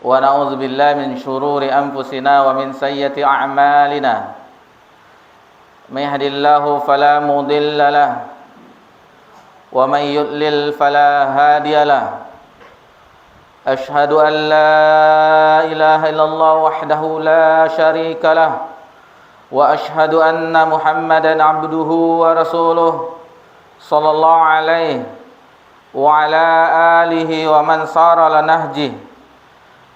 ونعوذ بالله من شرور أنفسنا ومن سيئات أعمالنا من يهد الله فلا مضل له ومن يضلل فلا هادي له أشهد أن لا إله إلا الله وحده لا شريك له وأشهد أن محمدا عبده ورسوله صلى الله عليه وعلى آله ومن صار على نهجه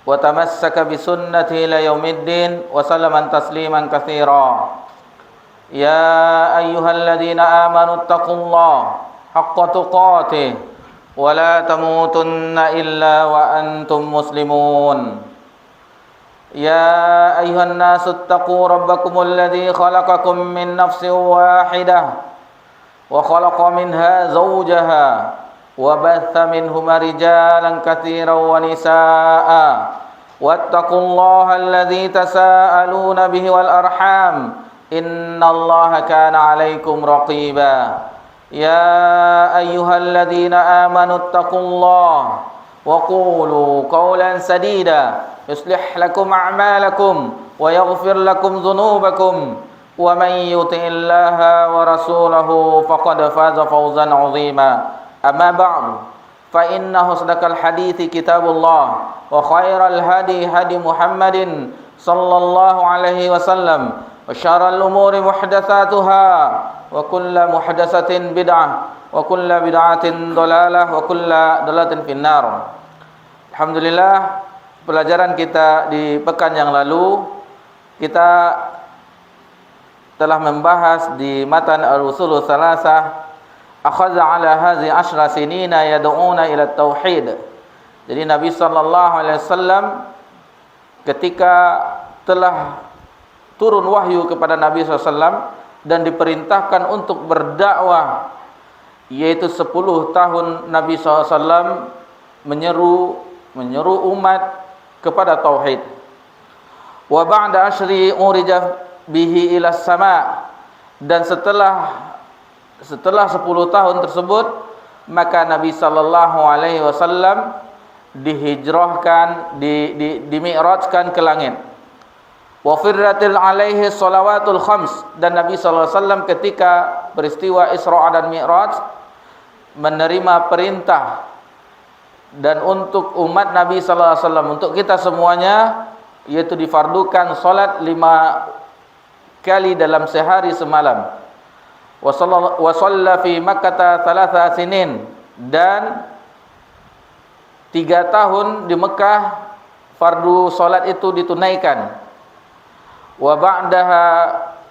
وتمسك بسنته إلى يوم الدين وسلم تسليما كثيرا يا أيها الذين آمنوا اتقوا الله حق تقاته ولا تموتن إلا وأنتم مسلمون يا أيها الناس اتقوا ربكم الذي خلقكم من نفس واحدة وخلق منها زوجها وبث منهما رجالا كثيرا ونساء واتقوا الله الذي تساءلون به والأرحام إن الله كان عليكم رقيبا يا أيها الذين آمنوا اتقوا الله وقولوا قولا سديدا يصلح لكم أعمالكم ويغفر لكم ذنوبكم ومن يطع الله ورسوله فقد فاز فوزا عظيما أما بعد فإن أصدق الحديث كتاب الله وخير الهدي هدي محمد صلى الله عليه وسلم وشر الأمور محدثاتها وكل محدثة بدعة وكل بدعة ضلالة وكل ضلالة في النار. Alhamdulillah, pelajaran kita di pekan yang lalu kita telah membahas di matan al-usul salasah akhadha ala hadhihi 10 sinina yad'una ila tauhid. Jadi Nabi sallallahu alaihi wasallam ketika telah turun wahyu kepada Nabi SAW dan diperintahkan untuk berdakwah, yaitu 10 tahun Nabi SAW menyeru umat kepada tauhid. Wa ba'da asyri urija bihi ila sama, dan setelah 10 tahun tersebut maka Nabi sallallahu alaihi wasallam dihijrahkan, dimi'rajkan ke langit. Wa firratil alaihi salawatul khams, dan Nabi sallallahu alaihi wasallam ketika peristiwa Isra dan Mi'raj menerima perintah, dan untuk umat Nabi sallallahu alaihi wasallam, untuk kita semuanya, yaitu difardukan salat 5 kali dalam sehari semalam. Wa shalla fi Makkah 3 sinin, dan 3 tahun di Mekah fardu salat itu ditunaikan. Wa ba'daha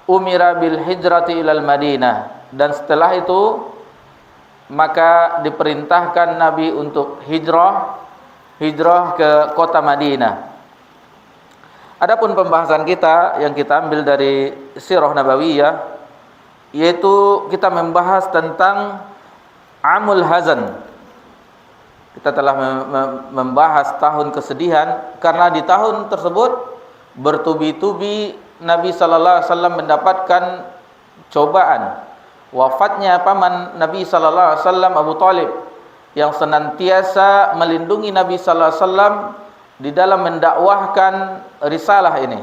umira bil hijrati ilal Madinah, dan setelah itu maka diperintahkan Nabi untuk hijrah ke kota Madinah. Adapun pembahasan kita yang kita ambil dari Sirah Nabawiyah, yaitu kita membahas tentang Amul Hazan. Kita telah membahas tahun kesedihan, karena di tahun tersebut bertubi-tubi Nabi sallallahu alaihi wasallam mendapatkan cobaan. Wafatnya paman Nabi sallallahu alaihi wasallam Abu Thalib, yang senantiasa melindungi Nabi sallallahu alaihi wasallam di dalam mendakwahkan risalah ini.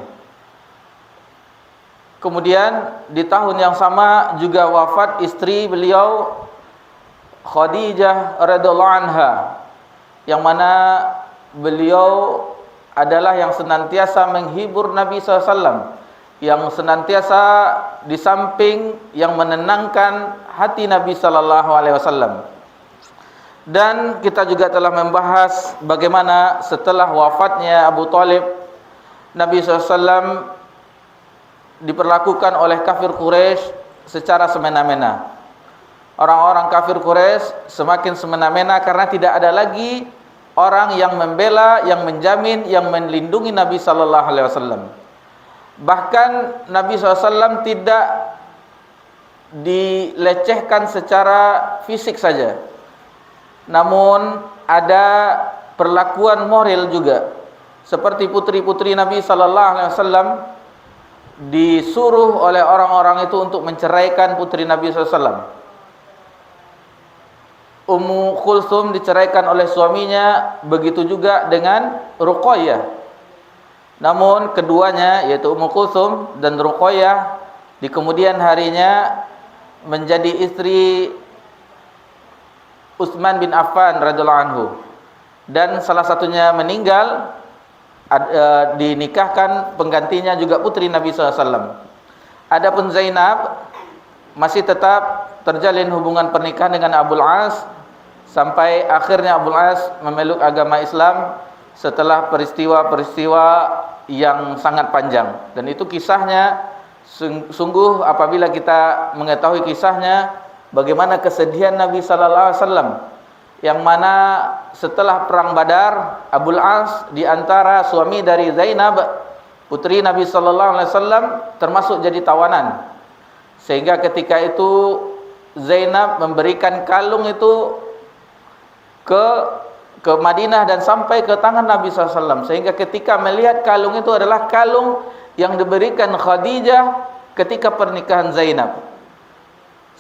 Kemudian di tahun yang sama juga wafat istri beliau Khadijah radhiyallahu anha, yang mana beliau adalah yang senantiasa menghibur Nabi SAW, yang senantiasa di samping yang menenangkan hati Nabi SAW. Dan kita juga telah membahas bagaimana setelah wafatnya Abu Thalib, Nabi SAW diperlakukan oleh kafir Quraisy secara semena-mena. Orang-orang kafir Quraisy semakin semena-mena karena tidak ada lagi orang yang membela, yang menjamin, yang melindungi Nabi sallallahu alaihi wasallam. Bahkan Nabi SAW tidak dilecehkan secara fisik saja, namun ada perlakuan moral juga. Seperti putri-putri Nabi sallallahu alaihi wasallam disuruh oleh orang-orang itu untuk menceraikan putri Nabi sallallahu alaihi wasallam. Ummu Kulsum diceraikan oleh suaminya, begitu juga dengan Ruqayyah. Namun keduanya, yaitu Ummu Kulsum dan Ruqayyah, di kemudian harinya menjadi istri Utsman bin Affan radhiyallahu anhu, dan salah satunya meninggal, dinikahkan penggantinya juga putri Nabi SAW. Adapun Zainab masih tetap terjalin hubungan pernikahan dengan Abul As sampai akhirnya Abul As memeluk agama Islam setelah peristiwa-peristiwa yang sangat panjang. Dan itu kisahnya sungguh, apabila kita mengetahui kisahnya, bagaimana kesedihan Nabi sallallahu alaihi wasallam, yang mana setelah perang Badar, Abul As di antara suami dari Zainab, putri Nabi sallallahu alaihi wasallam, termasuk jadi tawanan. Sehingga ketika itu Zainab memberikan kalung itu ke Madinah dan sampai ke tangan Nabi sallallahu alaihi wasallam. Sehingga ketika melihat kalung itu adalah kalung yang diberikan Khadijah ketika pernikahan Zainab.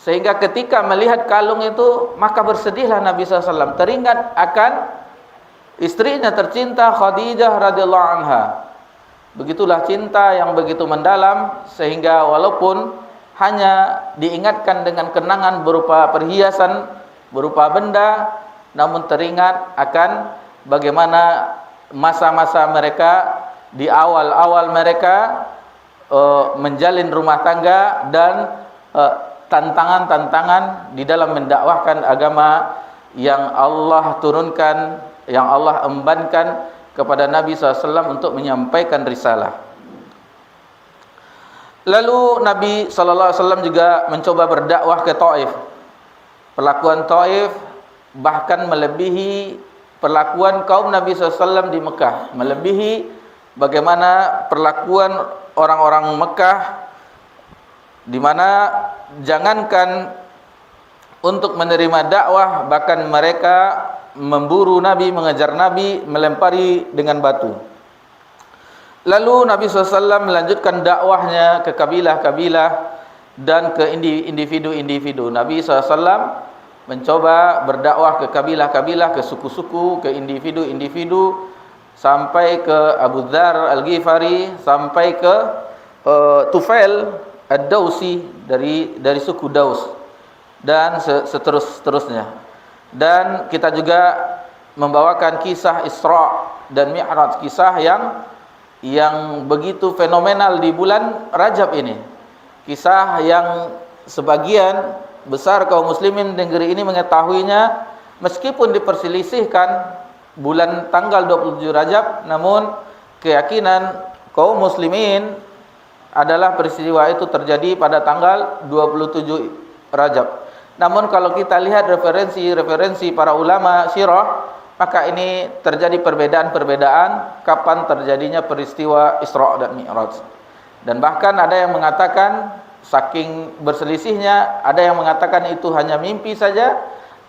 Sehingga ketika melihat kalung itu, maka bersedihlah Nabi SAW, teringat akan istrinya tercinta Khadijah radhiyallahu anha. Begitulah cinta yang begitu mendalam, sehingga walaupun hanya diingatkan dengan kenangan berupa perhiasan, berupa benda, namun teringat akan bagaimana masa-masa mereka, di awal-awal mereka menjalin rumah tangga dan tantangan-tantangan di dalam mendakwahkan agama yang Allah turunkan, yang Allah embankan kepada Nabi SAW untuk menyampaikan risalah. Lalu Nabi SAW juga mencoba berdakwah ke Taif. Perlakuan Taif bahkan melebihi perlakuan kaum Nabi SAW di Mekah, melebihi bagaimana perlakuan orang-orang Mekah, di mana jangankan untuk menerima dakwah, bahkan mereka memburu Nabi, mengejar Nabi, melempari dengan batu. Lalu Nabi SAW melanjutkan dakwahnya ke kabilah-kabilah dan ke individu-individu. Nabi SAW mencoba berdakwah ke kabilah-kabilah, ke suku-suku, ke individu-individu, sampai ke Abu Dzar Al-Ghifari, sampai ke Tufail Ad-Dausi dari suku Daus, dan seterusnya. Dan kita juga membawakan kisah Isra dan Mi'raj, kisah yang begitu fenomenal di bulan Rajab ini. Kisah yang sebagian besar kaum muslimin negeri ini mengetahuinya, meskipun diperselisihkan bulan tanggal 27 Rajab, namun keyakinan kaum muslimin adalah peristiwa itu terjadi pada tanggal 27 Rajab. Namun kalau kita lihat referensi para ulama sirah, maka ini terjadi perbedaan-perbedaan kapan terjadinya peristiwa Isra dan Mi'raj. Dan bahkan ada yang mengatakan, saking berselisihnya, ada yang mengatakan itu hanya mimpi saja,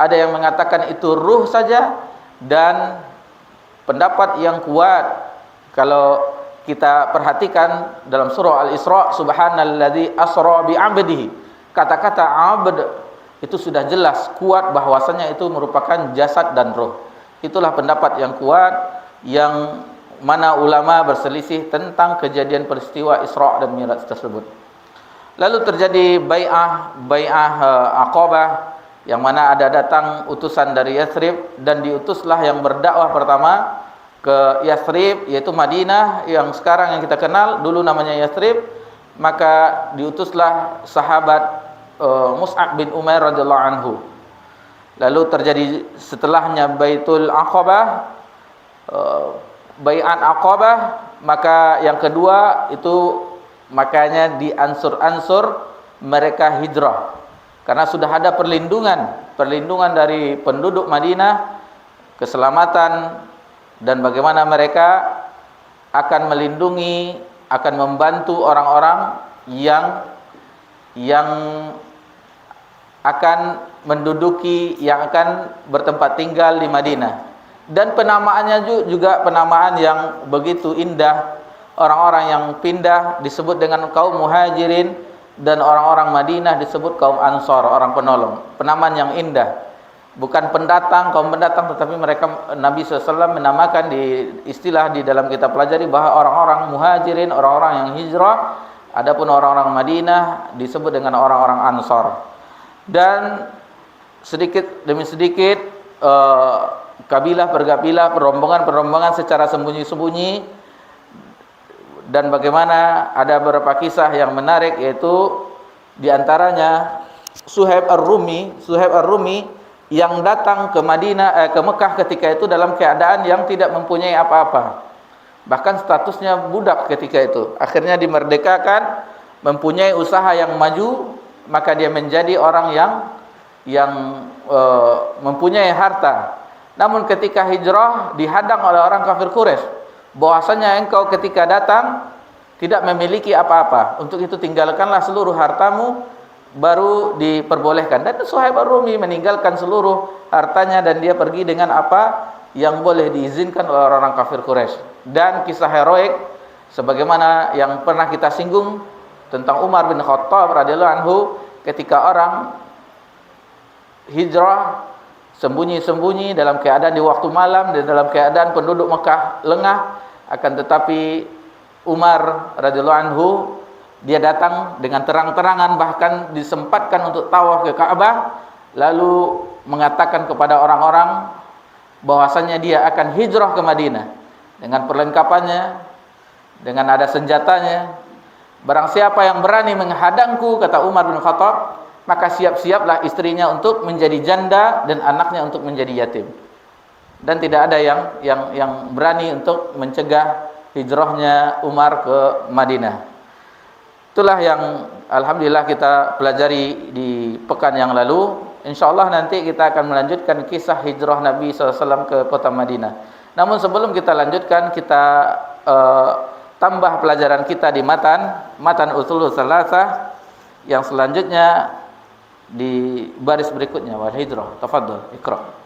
ada yang mengatakan itu ruh saja. Dan pendapat yang kuat, kalau kita perhatikan dalam surah Al-Isra, subhanalladzi asra bi'abdihi, kata-kata abd itu sudah jelas kuat bahwasanya itu merupakan jasad dan roh. Itulah pendapat yang kuat, yang mana ulama berselisih tentang kejadian peristiwa Isra dan Mi'raj tersebut. Lalu terjadi bai'ah Aqabah, yang mana ada datang utusan dari Yathrib, dan diutuslah yang berdakwah pertama ke Yathrib, yaitu Madinah yang sekarang yang kita kenal, dulu namanya Yathrib. Maka diutuslah sahabat Mus'ab bin Umair radhiyallahu anhu. Lalu terjadi setelahnya Baitul Aqabah, Bai'at Aqabah. Maka yang kedua itu, makanya diansur-ansur mereka hijrah, karena sudah ada perlindungan dari penduduk Madinah, keselamatan, dan bagaimana mereka akan melindungi, akan membantu orang-orang yang akan menduduki, yang akan bertempat tinggal di Madinah. Dan penamaannya juga penamaan yang begitu indah. Orang-orang yang pindah disebut dengan kaum Muhajirin, dan orang-orang Madinah disebut kaum Ansor, orang penolong. Penamaan yang indah. bukan pendatang, kaum pendatang, tetapi mereka, Nabi SAW menamakan di istilah di dalam kita pelajari bahwa orang-orang muhajirin, orang-orang yang hijrah. Adapun orang-orang Madinah disebut dengan orang-orang Ansor. Dan sedikit demi sedikit kabilah per kabilah, perombongan secara sembunyi-sembunyi. Dan bagaimana ada beberapa kisah yang menarik, yaitu diantaranya Suhaib Ar-Rumi yang datang ke ke Mekah ketika itu dalam keadaan yang tidak mempunyai apa-apa. Bahkan statusnya budak ketika itu. Akhirnya dimerdekakan, mempunyai usaha yang maju, maka dia menjadi orang yang mempunyai harta. Namun ketika hijrah dihadang oleh orang kafir Quraisy, bahwasanya engkau ketika datang tidak memiliki apa-apa, untuk itu tinggalkanlah seluruh hartamu baru diperbolehkan. Dan Suhaib Ar-Rumi meninggalkan seluruh hartanya dan dia pergi dengan apa yang boleh diizinkan oleh orang kafir Quraisy. Dan kisah heroik sebagaimana yang pernah kita singgung tentang Umar bin Khattab radhiyallahu anhu, ketika orang hijrah sembunyi-sembunyi dalam keadaan di waktu malam dan dalam keadaan penduduk Mekah lengah. Akan tetapi Umar radhiyallahu anhu, dia datang dengan terang-terangan, bahkan disempatkan untuk tawaf ke Ka'bah, lalu mengatakan kepada orang-orang bahwasanya dia akan hijrah ke Madinah dengan perlengkapannya, dengan ada senjatanya. Barang siapa yang berani menghadangku, kata Umar bin Khattab, maka siap-siaplah istrinya untuk menjadi janda dan anaknya untuk menjadi yatim. Dan tidak ada yang berani untuk mencegah hijrahnya Umar ke Madinah. Itulah yang alhamdulillah kita pelajari di pekan yang lalu. InsyaAllah nanti kita akan melanjutkan kisah hijrah Nabi SAW ke kota Madinah. Namun sebelum kita lanjutkan, kita tambah pelajaran kita di matan Ushulus Salasah yang selanjutnya di baris berikutnya. Wal hijrah, tafadhol, iqra.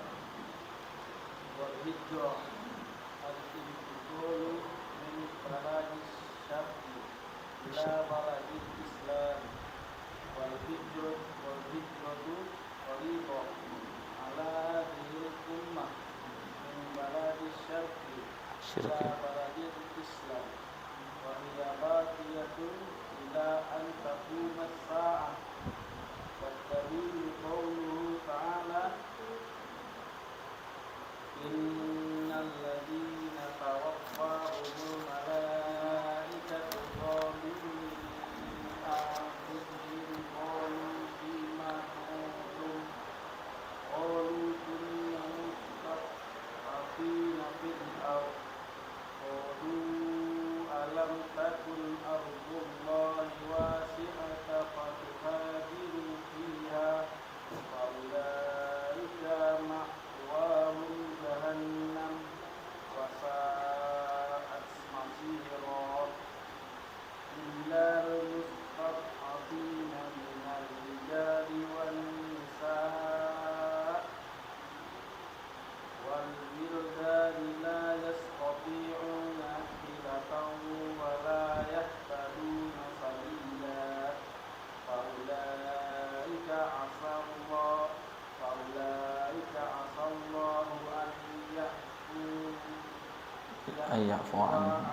Ayyafu anhum.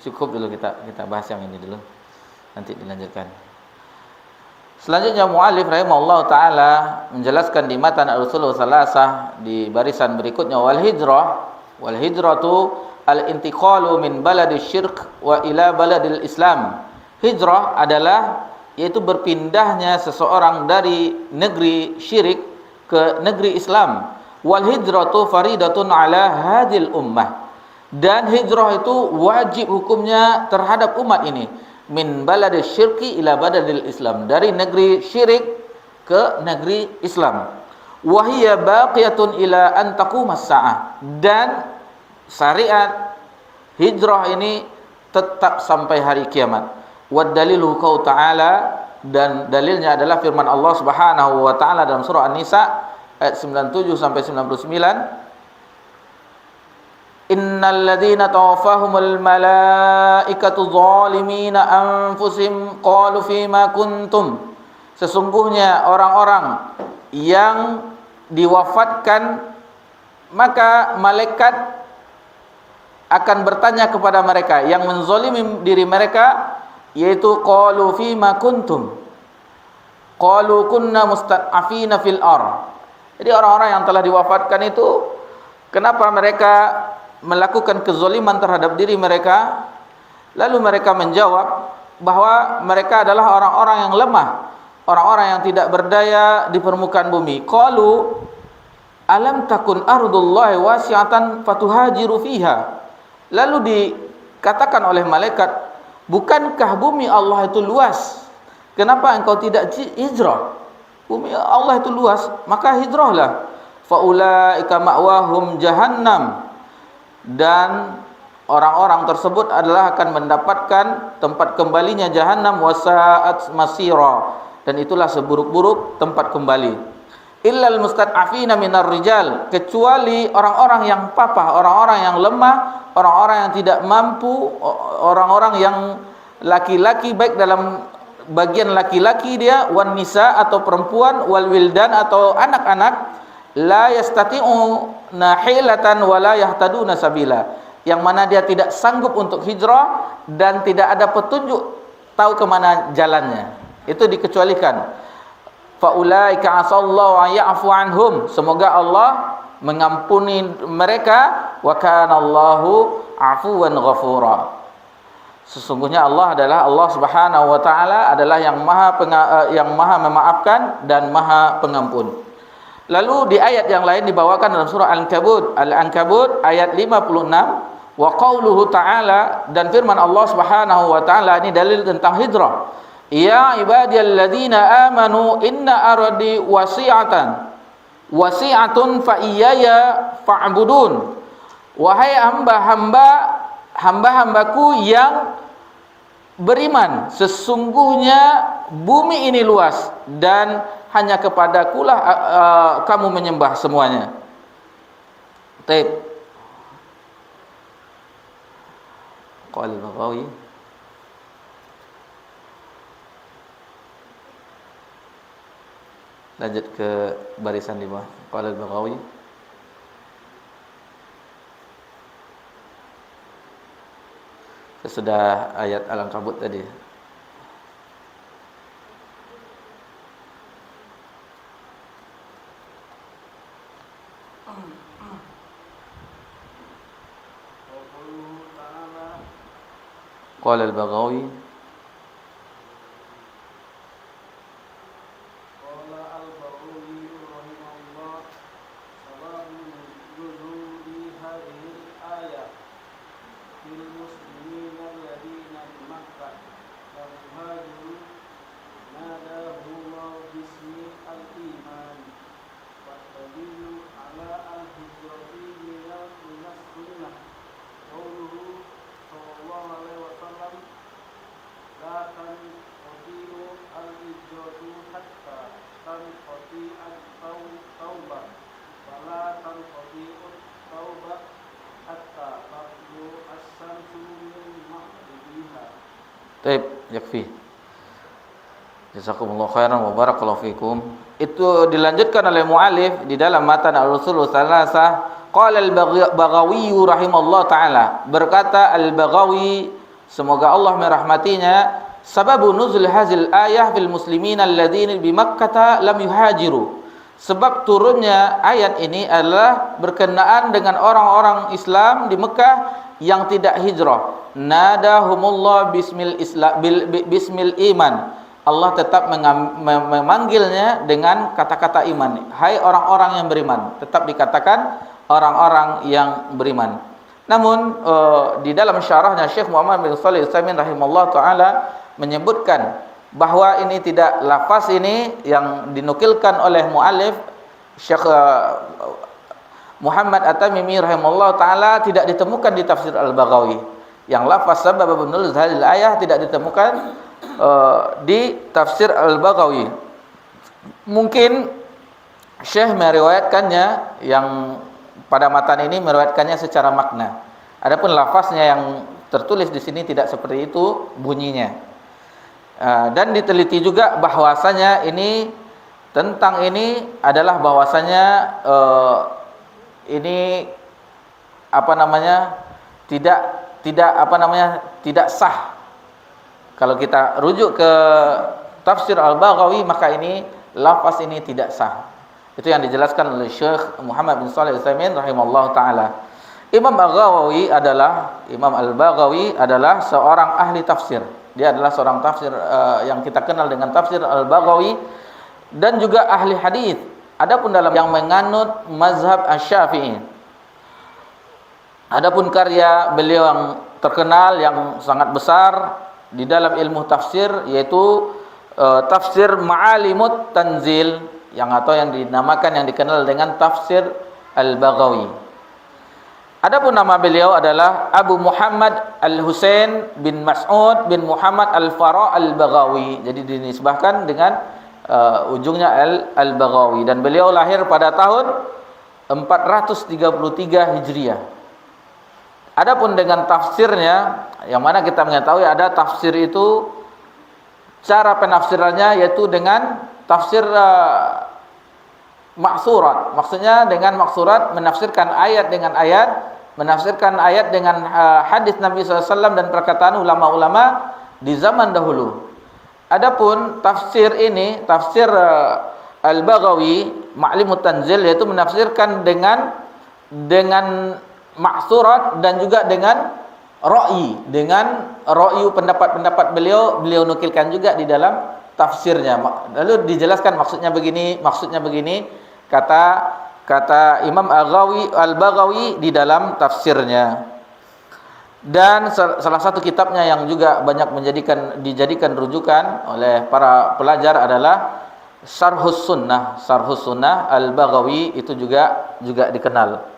Cukup dulu kita bahas yang ini dulu, nanti dilanjutkan. Selanjutnya muallif rahimahullah taala menjelaskan di matan Al-Ushulus Salasah di barisan berikutnya, wal hijratu al-intiqalu min baladis syirk wa ila baladil Islam. Hijrah adalah yaitu berpindahnya seseorang dari negeri syirik ke negeri Islam. Wal hijratu faridatun ala hadil ummah. Dan hijrah itu wajib hukumnya terhadap umat ini. Min baladis syirki ila baladil Islam, dari negeri syirik ke negeri Islam. Wa hiya baqiyatun ila an taqumas saah. Dan syariat hijrah ini tetap sampai hari kiamat. Wad dalilu qaul ta'ala, dan dalilnya adalah firman Allah Subhanahu wa taala dalam surah An-Nisa ayat 97 sampai 99. Innal ladzina tawaffahumul malaikatu zalimina anfusihim qalu fima kuntum. Sesungguhnya orang-orang yang diwafatkan, maka malaikat akan bertanya kepada mereka yang menzalimi diri mereka, yaitu qalu fima kuntum. Qalu kunna mustad'afina fil ardh. Jadi orang-orang yang telah diwafatkan itu, kenapa mereka melakukan kezaliman terhadap diri mereka? Lalu mereka menjawab bahwa mereka adalah orang-orang yang lemah, orang-orang yang tidak berdaya di permukaan bumi. Qalu alam takun ardullahi wasi'atan fatuhajiru fiha. Lalu dikatakan oleh malaikat, bukankah bumi Allah itu luas? Kenapa engkau tidak hijrah? Bumi Allah itu luas, maka hijrahlah. Faulaika ma'wahum jahannam. Dan orang-orang tersebut adalah akan mendapatkan tempat kembalinya jahannam, wasa'at masira, dan itulah seburuk-buruk tempat kembali. Illal mustad'afina minar rijal, kecuali orang-orang yang papah, orang-orang yang lemah, orang-orang yang tidak mampu, orang-orang yang laki-laki, baik dalam bagian laki-laki dia, wan nisa atau perempuan, wal wildan atau anak-anak, la yastati'u nahilatan wa la yahtaduna sabila, yang mana dia tidak sanggup untuk hijrah dan tidak ada petunjuk tahu kemana jalannya, itu dikecualikan. Faulaika asallahu an ya'fu anhum, semoga Allah mengampuni mereka. Wa kana Allahu afuwan ghafura, sesungguhnya Allah adalah Allah Subhanahu wa taala adalah yang maha memaafkan dan maha pengampun. Lalu di ayat yang lain dibawakan dalam surah Al-Ankabut ayat 56, wa qauluhu ta'ala, dan firman Allah Subhanahu wa taala, ini dalil tentang hijrah. Ya ibadiyalladzina amanu inna ardi wasi'atun fa iyaya fa'budun. Wahai hamba-hambaku yang beriman, sesungguhnya bumi ini luas dan hanya kepadakulah kamu menyembah semuanya. Taib. Qala al-Baghawi, lanjut ke barisan 5. Qala al-Baghawi, sesudah ayat Al-Ankabut tadi. Qala al-Baghawi, Taib, yakfi. Jazakumullah khairan wa barakallahu fikum. Itu dilanjutkan oleh muallif di dalam matan al-usul tsalasah. Qala al-Baghawi rahimallahu taala, berkata al-Baghawi, semoga Allah merahmatinya, sababu nuzul hazil ayah fil muslimin alladzina bi Makkah lam yuhajiru. Sebab turunnya ayat ini adalah berkenaan dengan orang-orang Islam di Mekah yang tidak hijrah. Nadahumullah bismil iman. Allah tetap memanggilnya dengan kata-kata iman. Hai orang-orang yang beriman, tetap dikatakan orang-orang yang beriman. Namun di dalam syarahnya Syekh Muhammad bin Shalih Al-Utsaimin rahimahullah taala menyebutkan bahwa ini tidak, lafaz ini yang dinukilkan oleh muallif Syekh Muhammad At-Tamimi rahimahullah taala tidak ditemukan di tafsir Al-Baghawi. Yang lafaz sabab nuzul hadhil ayah tidak ditemukan di tafsir Al-Baghawi. Mungkin Syekh meriwayatkannya, yang pada matan ini meriwayatkannya secara makna. Adapun lafaznya yang tertulis di sini tidak seperti itu bunyinya. Dan diteliti juga bahwasanya ini tentang ini adalah bahwasanya ini tidak sah. Kalau kita rujuk ke tafsir Al-Baghawi, maka ini lafaz ini tidak sah. Itu yang dijelaskan oleh Syekh Muhammad bin Shalih Al-Utsaimin rahimahullah taala. Imam Al-Baghawi adalah seorang ahli tafsir. Dia adalah seorang tafsir yang kita kenal dengan tafsir Al-Baghawi, dan juga ahli hadis. Adapun dalam yang menganut mazhab Asy-Syafi'i. Adapun karya beliau yang terkenal, yang sangat besar di dalam ilmu tafsir, yaitu tafsir Ma'alimut Tanzil, yang dinamakan, yang dikenal dengan tafsir Al-Baghawi. Adapun nama beliau adalah Abu Muhammad Al-Husain bin Mas'ud bin Muhammad Al-Fara Al-Baghawi. Jadi dinisbahkan dengan ujungnya Al-Baghawi, dan beliau lahir pada tahun 433 Hijriah. Adapun dengan tafsirnya, yang mana kita mengetahui ada tafsir itu cara penafsirannya yaitu dengan tafsir maksurat. Maksudnya dengan maksurat menafsirkan ayat dengan ayat, menafsirkan ayat dengan hadis Nabi SAW dan perkataan ulama-ulama di zaman dahulu. Adapun tafsir ini, tafsir Al-Baghawi, Ma'alimut Tanzil, yaitu menafsirkan dengan maksurat dan juga dengan ra'yi, dengan ra'yu pendapat-pendapat beliau nukilkan juga di dalam tafsirnya. Lalu dijelaskan maksudnya begini, kata Imam Al-Baghawi di dalam tafsirnya. Dan salah satu kitabnya yang juga banyak dijadikan rujukan oleh para pelajar adalah Syarhus Sunnah Al-Baghawi, itu juga dikenal.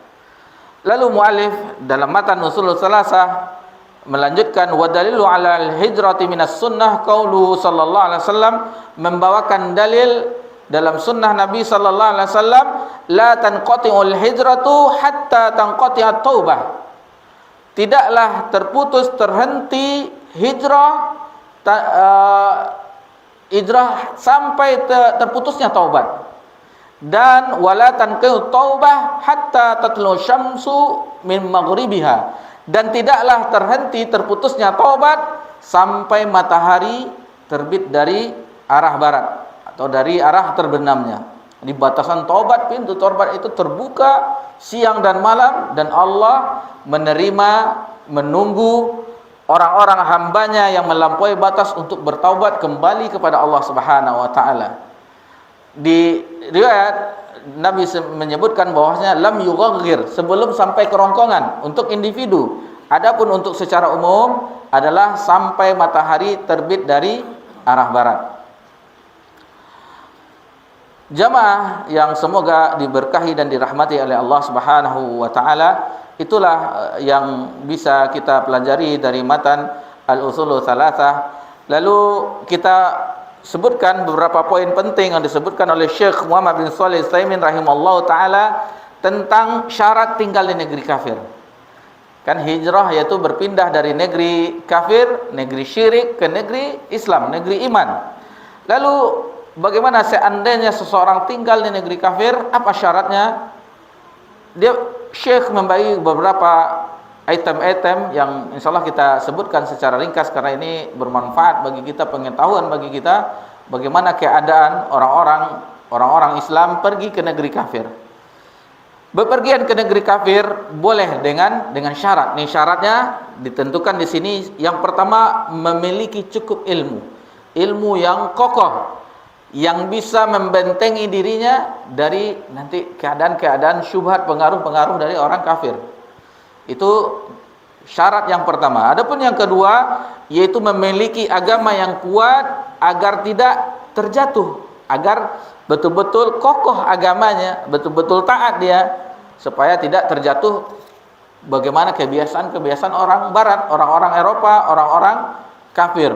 Lalu muallif dalam matan Ushulus Salasah melanjutkan, wa dalilu ala al-hijrati minas sunnah qauluhu sallallahu alaihi wasallam, membawakan dalil dalam sunnah Nabi sallallahu alaihi wasallam, la tanqati'ul hijratu hatta tanqati'at taubah. Tidaklah terhenti hijrah sampai terputusnya taubat. Dan wala tanqi'ut taubah hatta tatlu syamsu min maghribiha. Dan tidaklah terputusnya taubat sampai matahari terbit dari arah barat atau dari arah terbenamnya. Di batasan taubat, pintu taubat itu terbuka siang dan malam, dan Allah menunggu orang-orang hambanya yang melampaui batas untuk bertaubat kembali kepada Allah Subhanahu wa taala. Di riwayat Nabi menyebutkan bahwasanya lam yughaghir, sebelum sampai kerongkongan untuk individu. Adapun untuk secara umum adalah sampai matahari terbit dari arah barat. Jamaah yang semoga diberkahi dan dirahmati oleh Allah Subhanahu wa taala, itulah yang bisa kita pelajari dari matan Al-Ushulus Salasah. Lalu kita sebutkan beberapa poin penting yang disebutkan oleh Syekh Muhammad bin Shalih Al-Utsaimin rahimallahu taala tentang syarat tinggal di negeri kafir. Kan hijrah yaitu berpindah dari negeri kafir, negeri syirik ke negeri Islam, negeri iman. Lalu bagaimana seandainya seseorang tinggal di negeri kafir, apa syaratnya? Syekh membagi beberapa item-item yang insyaallah kita sebutkan secara ringkas karena ini bermanfaat bagi kita, pengetahuan bagi kita bagaimana keadaan orang-orang Islam pergi ke negeri kafir. Bepergian ke negeri kafir boleh dengan syarat. Nih syaratnya ditentukan di sini. Yang pertama, memiliki cukup ilmu yang kokoh, yang bisa membentengi dirinya dari nanti keadaan-keadaan syubhat, pengaruh-pengaruh dari orang kafir. Itu syarat yang pertama. Adapun yang kedua, yaitu memiliki agama yang kuat agar tidak terjatuh, agar betul-betul kokoh agamanya, betul-betul taat dia. supaya tidak terjatuh bagaimana kebiasaan-kebiasaan orang barat, orang-orang Eropa, orang-orang kafir.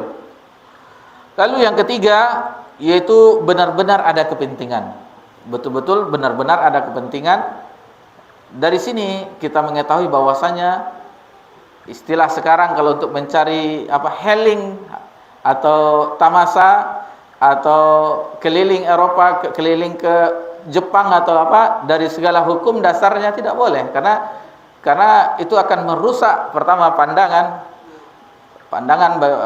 Lalu yang ketiga, yaitu benar-benar ada kepentingan. Betul-betul benar-benar ada kepentingan. Dari sini kita mengetahui bahwasanya istilah sekarang kalau untuk mencari healing atau tamasa atau keliling Eropa, keliling ke Jepang atau dari segala hukum dasarnya tidak boleh, karena itu akan merusak pertama pandangan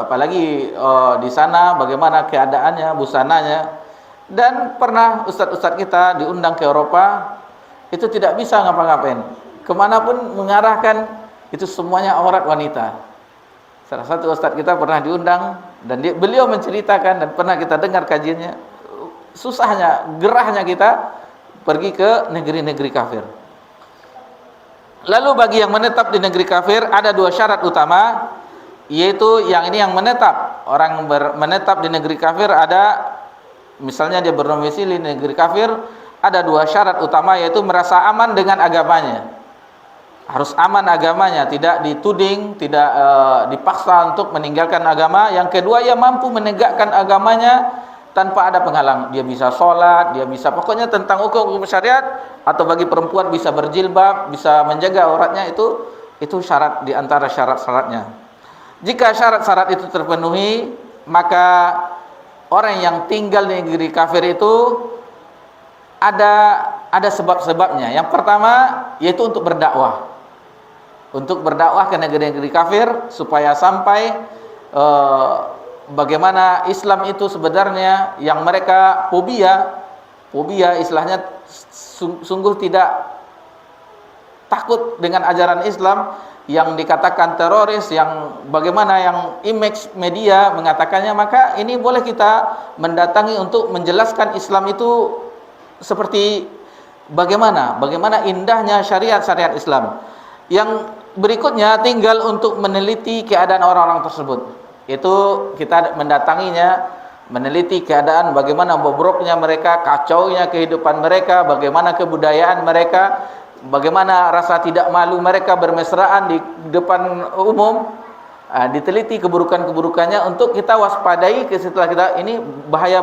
apalagi di sana bagaimana keadaannya, busananya. Dan pernah ustadz-ustadz kita diundang ke Eropa, itu tidak bisa ngapa-ngapain, kemanapun mengarahkan itu semuanya aurat wanita. Salah satu ustadz kita pernah diundang dan beliau menceritakan, dan pernah kita dengar kajiannya, susahnya, gerahnya kita pergi ke negeri-negeri kafir. Lalu bagi yang menetap di negeri kafir ada 2 syarat utama, yaitu yang menetap, orang menetap di negeri kafir ada, misalnya dia berdomisili di negeri kafir, ada 2 syarat utama, yaitu merasa aman dengan agamanya. Harus aman agamanya, tidak dituding, tidak dipaksa untuk meninggalkan agama. Yang kedua, ia mampu menegakkan agamanya tanpa ada penghalang. Dia bisa sholat, dia bisa pokoknya tentang hukum syariat, atau bagi perempuan bisa berjilbab, bisa menjaga auratnya, itu syarat di antara syarat-syaratnya. Jika syarat-syarat itu terpenuhi, maka orang yang tinggal di negeri kafir itu ada sebab-sebabnya. Yang pertama yaitu untuk berdakwah. Untuk berdakwah ke negeri-negeri kafir supaya sampai bagaimana Islam itu sebenarnya yang mereka fobia istilahnya, sungguh tidak takut dengan ajaran Islam yang dikatakan teroris, yang bagaimana yang image media mengatakannya. Maka ini boleh kita mendatangi untuk menjelaskan Islam itu seperti bagaimana indahnya syariat Islam. Yang berikutnya tinggal untuk meneliti keadaan orang-orang tersebut. Itu kita mendatanginya, meneliti keadaan bagaimana bobroknya mereka, kacaunya kehidupan mereka, bagaimana kebudayaan mereka, bagaimana rasa tidak malu mereka bermesraan di depan umum. Diteliti keburukan-keburukannya untuk kita waspadai. Setelah kita ini bahaya,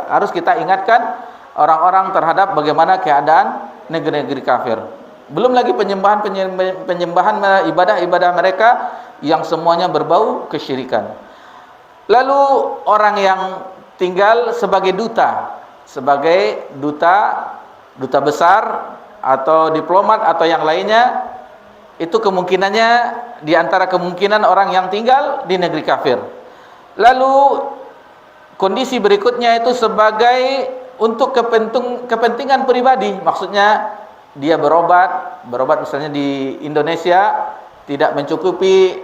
harus kita ingatkan orang-orang terhadap bagaimana keadaan negeri-negeri kafir. Belum lagi penyembahan ibadah-ibadah mereka yang semuanya berbau kesyirikan. Lalu orang yang tinggal sebagai duta besar atau diplomat atau yang lainnya, itu kemungkinannya di antara kemungkinan orang yang tinggal di negeri kafir. Lalu kondisi berikutnya itu sebagai untuk kepentingan pribadi, maksudnya dia berobat misalnya di Indonesia tidak mencukupi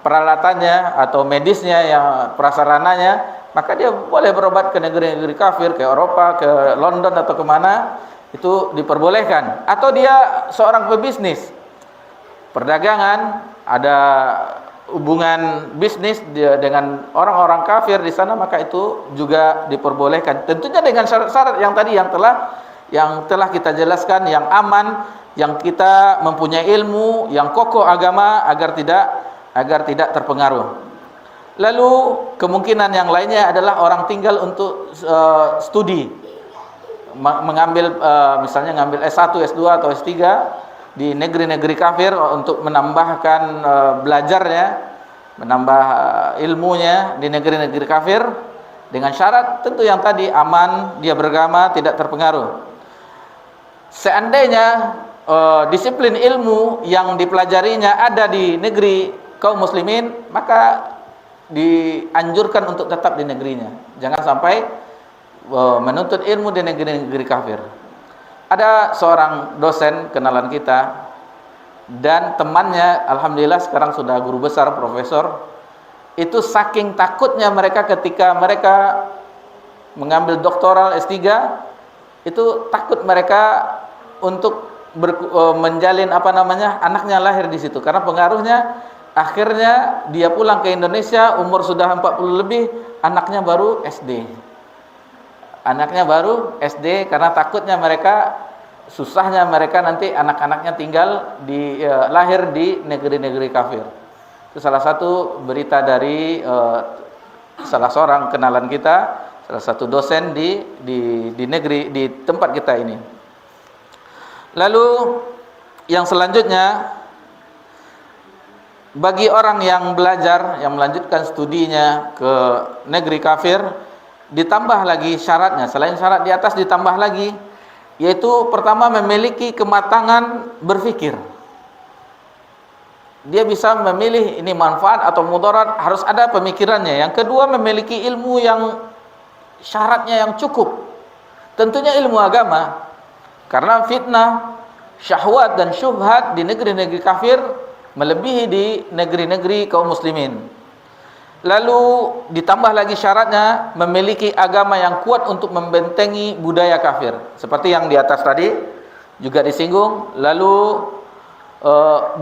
peralatannya atau medisnya, yang prasarananya, maka dia boleh berobat ke negeri-negeri kafir, ke Eropa, ke London atau kemana, itu diperbolehkan. Atau dia seorang pebisnis, perdagangan, ada hubungan bisnis dengan orang-orang kafir di sana, maka itu juga diperbolehkan. Tentunya dengan syarat-syarat yang tadi yang telah kita jelaskan, yang aman, yang kita mempunyai ilmu, yang kokoh agama agar tidak terpengaruh. Lalu kemungkinan yang lainnya adalah orang tinggal untuk studi, mengambil misalnya ngambil S1, S2 atau S3 di negeri-negeri kafir untuk menambahkan belajarnya, menambah ilmunya di negeri-negeri kafir, dengan syarat tentu yang tadi aman, dia beragama, tidak terpengaruh. Seandainya disiplin ilmu yang dipelajarinya ada di negeri kaum muslimin, maka dianjurkan untuk tetap di negerinya. Jangan sampai menuntut ilmu di negeri-negeri kafir. Ada seorang dosen kenalan kita, dan temannya alhamdulillah sekarang sudah guru besar, profesor. Itu saking takutnya mereka ketika mereka mengambil doktoral S3, itu takut mereka untuk menjalin anaknya lahir di situ, karena pengaruhnya. Akhirnya dia pulang ke Indonesia, umur sudah 40 lebih, anaknya baru SD, karena takutnya mereka susahnya mereka nanti anak-anaknya tinggal di lahir di negeri-negeri kafir. Itu salah satu berita dari salah seorang kenalan kita, salah satu dosen di negeri di tempat kita ini. Lalu yang selanjutnya, bagi orang yang belajar, yang melanjutkan studinya ke negeri kafir, ditambah lagi syaratnya. Selain syarat di atas ditambah lagi, yaitu pertama memiliki kematangan berfikir. Dia bisa memilih ini manfaat atau mudarat, harus ada pemikirannya. Yang kedua, memiliki ilmu yang syaratnya yang cukup. Tentunya ilmu agama. Karena fitnah, syahwat dan syubhat di negeri-negeri kafir melebihi di negeri-negeri kaum muslimin. Lalu ditambah lagi syaratnya memiliki agama yang kuat untuk membentengi budaya kafir. Seperti yang di atas tadi juga disinggung. Lalu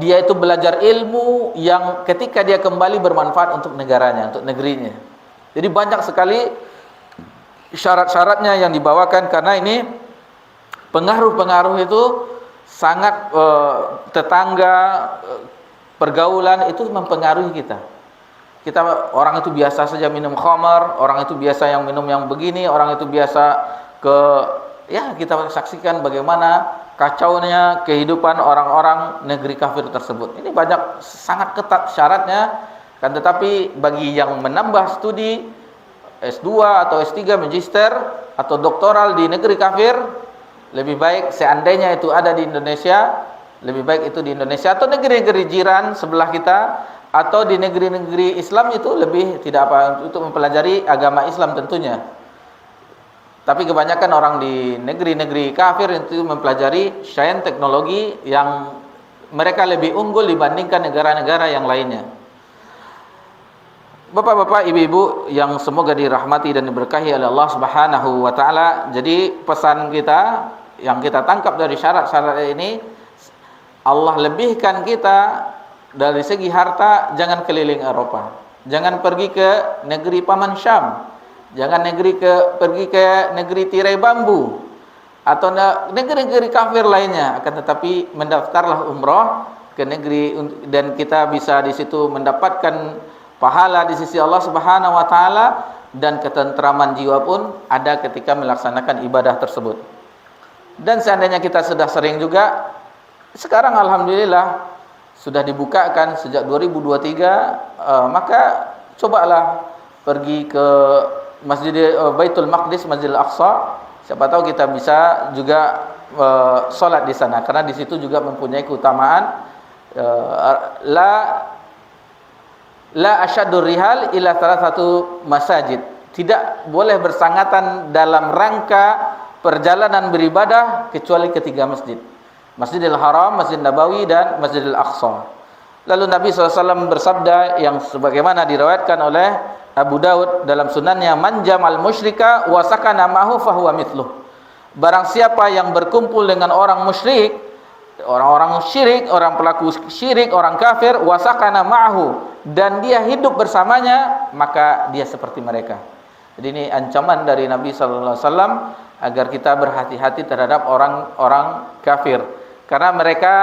dia itu belajar ilmu yang ketika dia kembali bermanfaat untuk negaranya, untuk negerinya. Jadi banyak sekali syarat-syaratnya yang dibawakan, karena ini pengaruh-pengaruh itu sangat tetangga, pergaulan itu mempengaruhi kita. Kita orang itu biasa saja minum khamar, orang itu biasa yang minum yang begini, orang itu biasa kita saksikan bagaimana kacaunya kehidupan orang-orang negeri kafir tersebut. Ini banyak, sangat ketat syaratnya. Kan tetapi bagi yang menambah studi S2 atau S3 magister atau doktoral di negeri kafir, lebih baik seandainya itu ada di Indonesia, lebih baik itu di Indonesia atau negeri-negeri jiran sebelah kita, atau di negeri-negeri Islam, itu lebih tidak apa untuk mempelajari agama Islam tentunya. Tapi kebanyakan orang di negeri-negeri kafir itu mempelajari sains teknologi yang mereka lebih unggul dibandingkan negara-negara yang lainnya. Bapak-bapak, ibu-ibu yang semoga dirahmati dan diberkahi oleh Allah Subhanahu wa taala. Jadi pesan kita yang kita tangkap dari syarat-syarat ini, Allah lebihkan kita dari segi harta, jangan keliling Eropa. Jangan pergi ke negeri Paman Syam. Jangan pergi ke negeri tirai bambu atau negeri-negeri kafir lainnya. Akan tetapi mendaftarlah umrah ke negeri, dan kita bisa di situ mendapatkan pahala di sisi Allah Subhanahu wa taala, dan ketentraman jiwa pun ada ketika melaksanakan ibadah tersebut. Dan seandainya kita sudah sering juga, sekarang alhamdulillah sudah dibukakan sejak 2023, maka cobalah pergi ke Baitul Maqdis, Masjidil Aqsa. Siapa tahu kita bisa juga sholat di sana, karena di situ juga mempunyai keutamaan. La asyaddur rihal ila salah satu masajid. Tidak boleh bersangatan dalam rangka perjalanan beribadah kecuali ketiga masjid: Masjidil Haram, Masjid Nabawi, dan Masjidil Aqsa. Lalu Nabi SAW bersabda yang sebagaimana diriwayatkan oleh Abu Daud dalam sunannya, man jamal musyrika wa sakana ma'hu fahuwa mithluh. Barang siapa yang berkumpul dengan orang musyrik, orang-orang syirik, orang pelaku syirik, orang kafir, wa sakana ma'hu, dan dia hidup bersamanya, maka dia seperti mereka. Jadi ini ancaman dari Nabi SAW agar kita berhati-hati terhadap orang-orang kafir, karena mereka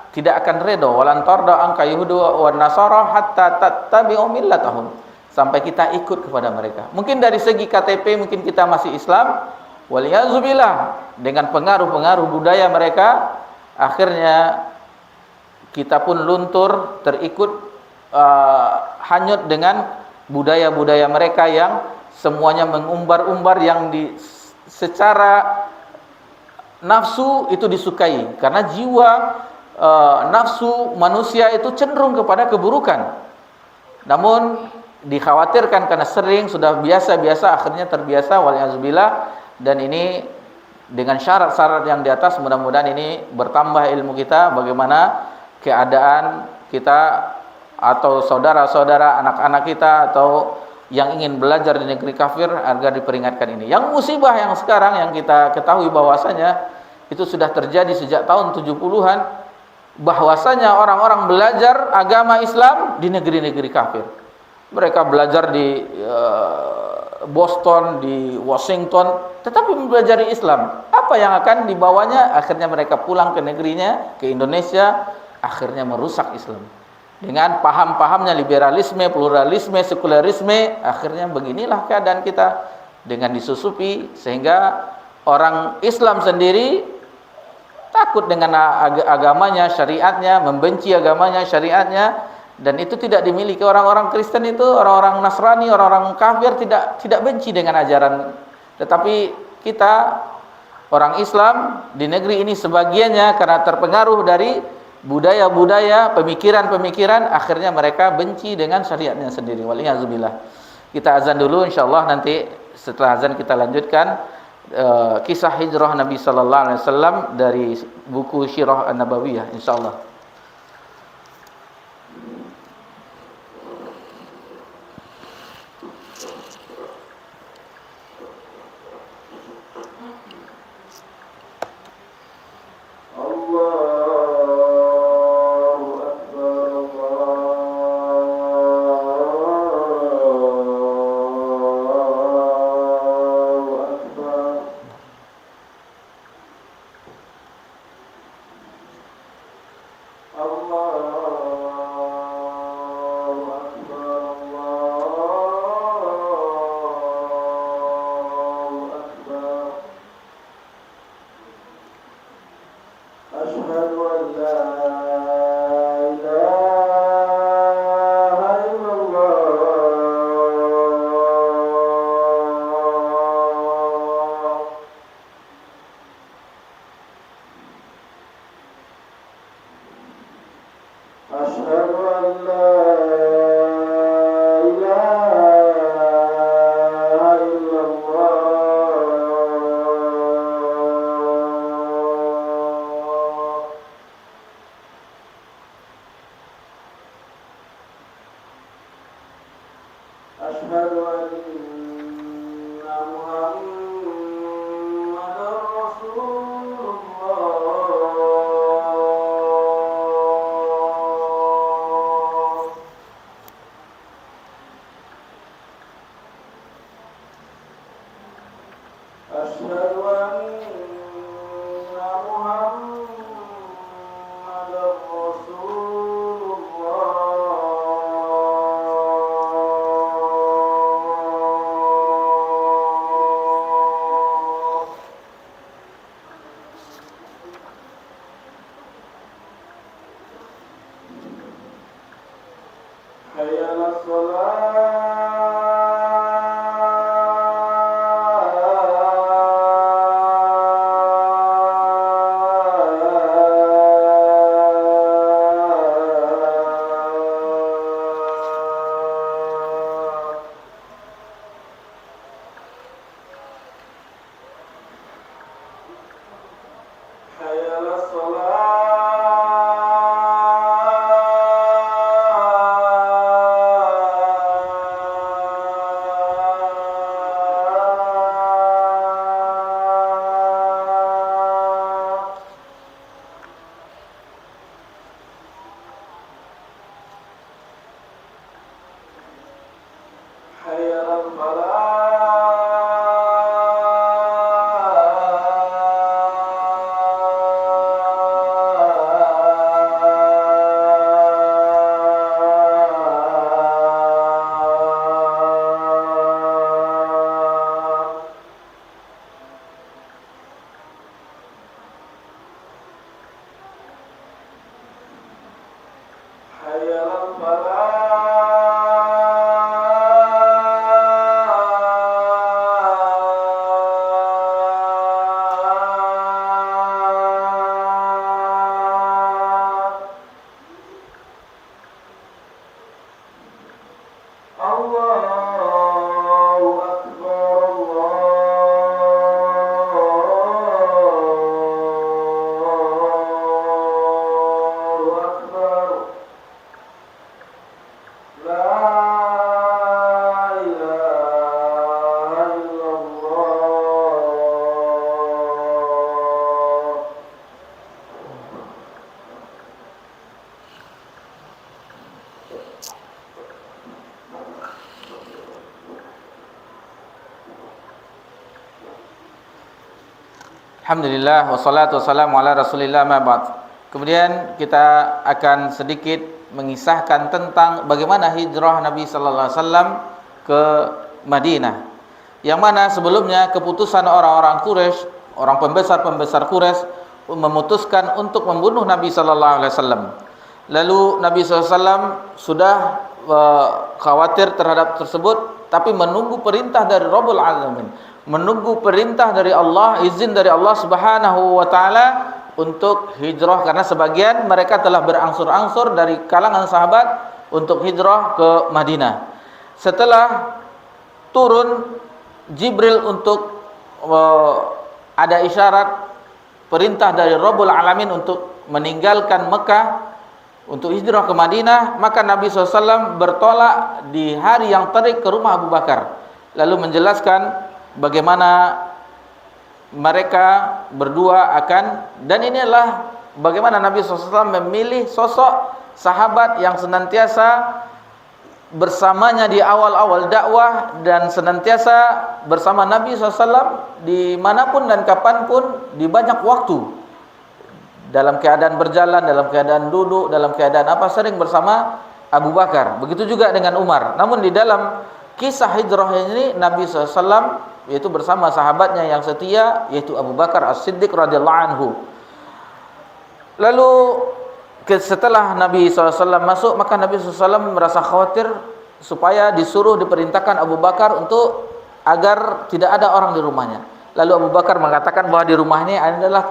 tidak akan redha, walan tarda anka yahudu wan nasara hatta tattabi'u millatahum, sampai kita ikut kepada mereka. Mungkin dari segi KTP mungkin kita masih Islam, waliyazubillah, dengan pengaruh-pengaruh budaya mereka, akhirnya kita pun luntur, terikut hanyut dengan budaya-budaya mereka yang semuanya mengumbar-umbar, yang secara nafsu itu disukai, karena jiwa nafsu manusia itu cenderung kepada keburukan. Namun dikhawatirkan karena sering sudah biasa-biasa, akhirnya terbiasa, waliyazubillah. Dan ini dengan syarat-syarat yang di atas, mudah-mudahan ini bertambah ilmu kita, bagaimana keadaan kita atau saudara-saudara, anak-anak kita atau yang ingin belajar di negeri kafir, agar diperingatkan ini. Yang musibah yang sekarang yang kita ketahui bahwasanya itu sudah terjadi sejak tahun 70-an, bahwasanya orang-orang belajar agama Islam di negeri-negeri kafir. Mereka belajar di Boston, di Washington, tetapi mempelajari Islam. Apa apa yang akan dibawanya? Akhirnya mereka pulang ke negerinya, ke Indonesia, akhirnya merusak Islam. Dengan paham-pahamnya liberalisme, pluralisme, sekularisme, akhirnya beginilah keadaan kita dengan disusupi sehingga orang Islam sendiri takut dengan agamanya, syariatnya, membenci agamanya, syariatnya, dan itu tidak dimiliki orang-orang Kristen itu, orang-orang Nasrani, orang-orang kafir tidak benci dengan ajaran. Tetapi kita orang Islam di negeri ini sebagiannya karena terpengaruh dari budaya-budaya, pemikiran-pemikiran, akhirnya mereka benci dengan syariatnya sendiri. Waliyazubillah. Kita azan dulu, insyaallah nanti setelah azan kita lanjutkan kisah hijrah Nabi sallallahu alaihi wasallam dari buku Sirah An-Nabawiyah, insyaallah. Alhamdulillah wassalatu wassalamu ala Rasulillah ma ba'd. Kemudian kita akan sedikit mengisahkan tentang bagaimana hijrah Nabi sallallahu alaihi wasallam ke Madinah. Yang mana sebelumnya keputusan orang-orang Quraisy, orang pembesar-pembesar Quraisy memutuskan untuk membunuh Nabi sallallahu alaihi wasallam. Lalu Nabi sallallahu alaihi wasallam sudah khawatir terhadap tersebut, tapi menunggu perintah dari Rabbul Alamin, menunggu perintah dari Allah, izin dari Allah Subhanahu wa taala untuk hijrah, karena sebagian mereka telah berangsur-angsur dari kalangan sahabat untuk hijrah ke Madinah. Setelah turun Jibril untuk ada isyarat perintah dari Rabbul Alamin untuk meninggalkan Mekah untuk hijrah ke Madinah, maka Nabi SAW bertolak di hari yang terik ke rumah Abu Bakar, lalu menjelaskan bagaimana mereka berdua akan, dan inilah bagaimana Nabi SAW memilih sosok sahabat yang senantiasa bersamanya di awal-awal dakwah dan senantiasa bersama Nabi SAW dimanapun dan kapanpun, di banyak waktu, dalam keadaan berjalan, dalam keadaan duduk, dalam keadaan apa, sering bersama Abu Bakar. Begitu juga dengan Umar. Namun di dalam kisah hijrah ini Nabi SAW yaitu bersama sahabatnya yang setia, yaitu Abu Bakar As-Siddiq radhiyallahu anhu. Lalu setelah Nabi SAW masuk, maka Nabi SAW merasa khawatir supaya disuruh, diperintahkan Abu Bakar untuk agar tidak ada orang di rumahnya. Lalu Abu Bakar mengatakan bahwa di rumah ini adalah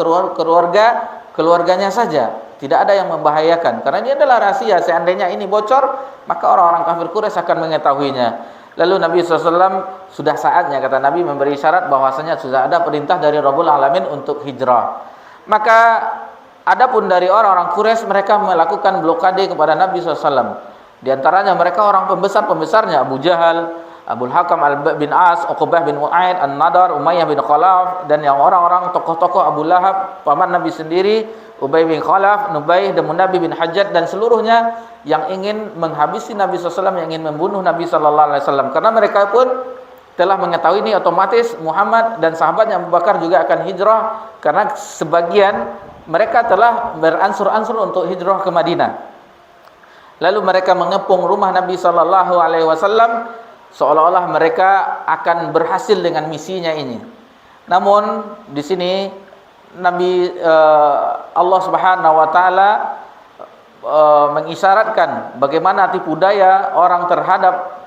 keluarganya saja, tidak ada yang membahayakan, karena ini adalah rahasia. Seandainya ini bocor, maka orang-orang kafir Quraisy akan mengetahuinya. Lalu Nabi SAW, sudah saatnya, kata Nabi, memberi syarat bahwasanya sudah ada perintah dari Rabbul Alamin untuk hijrah. Maka adapun dari orang-orang Quraisy, mereka melakukan blokade kepada Nabi SAW. Di antaranya mereka orang pembesar-pembesarnya, Abu Jahal, Abul Hakam bin As, Uqbah bin Uaid, An-Nadar, Umayyah bin Khalaf, dan yang orang-orang tokoh-tokoh Abu Lahab, paman Nabi sendiri, Ubay bin Khalaf, Nubaih, dan Munabi bin Hajjaj, dan seluruhnya yang ingin menghabisi Nabi SAW, yang ingin membunuh Nabi SAW. Karena mereka pun telah mengetahui ini otomatis Muhammad dan sahabatnya Abu Bakar juga akan hijrah, karena sebagian mereka telah beransur-ansur untuk hijrah ke Madinah. Lalu mereka mengepung rumah Nabi SAW, seolah-olah mereka akan berhasil dengan misinya ini. Namun di sini Allah Subhanahu wa taala mengisyaratkan bagaimana tipu daya orang terhadap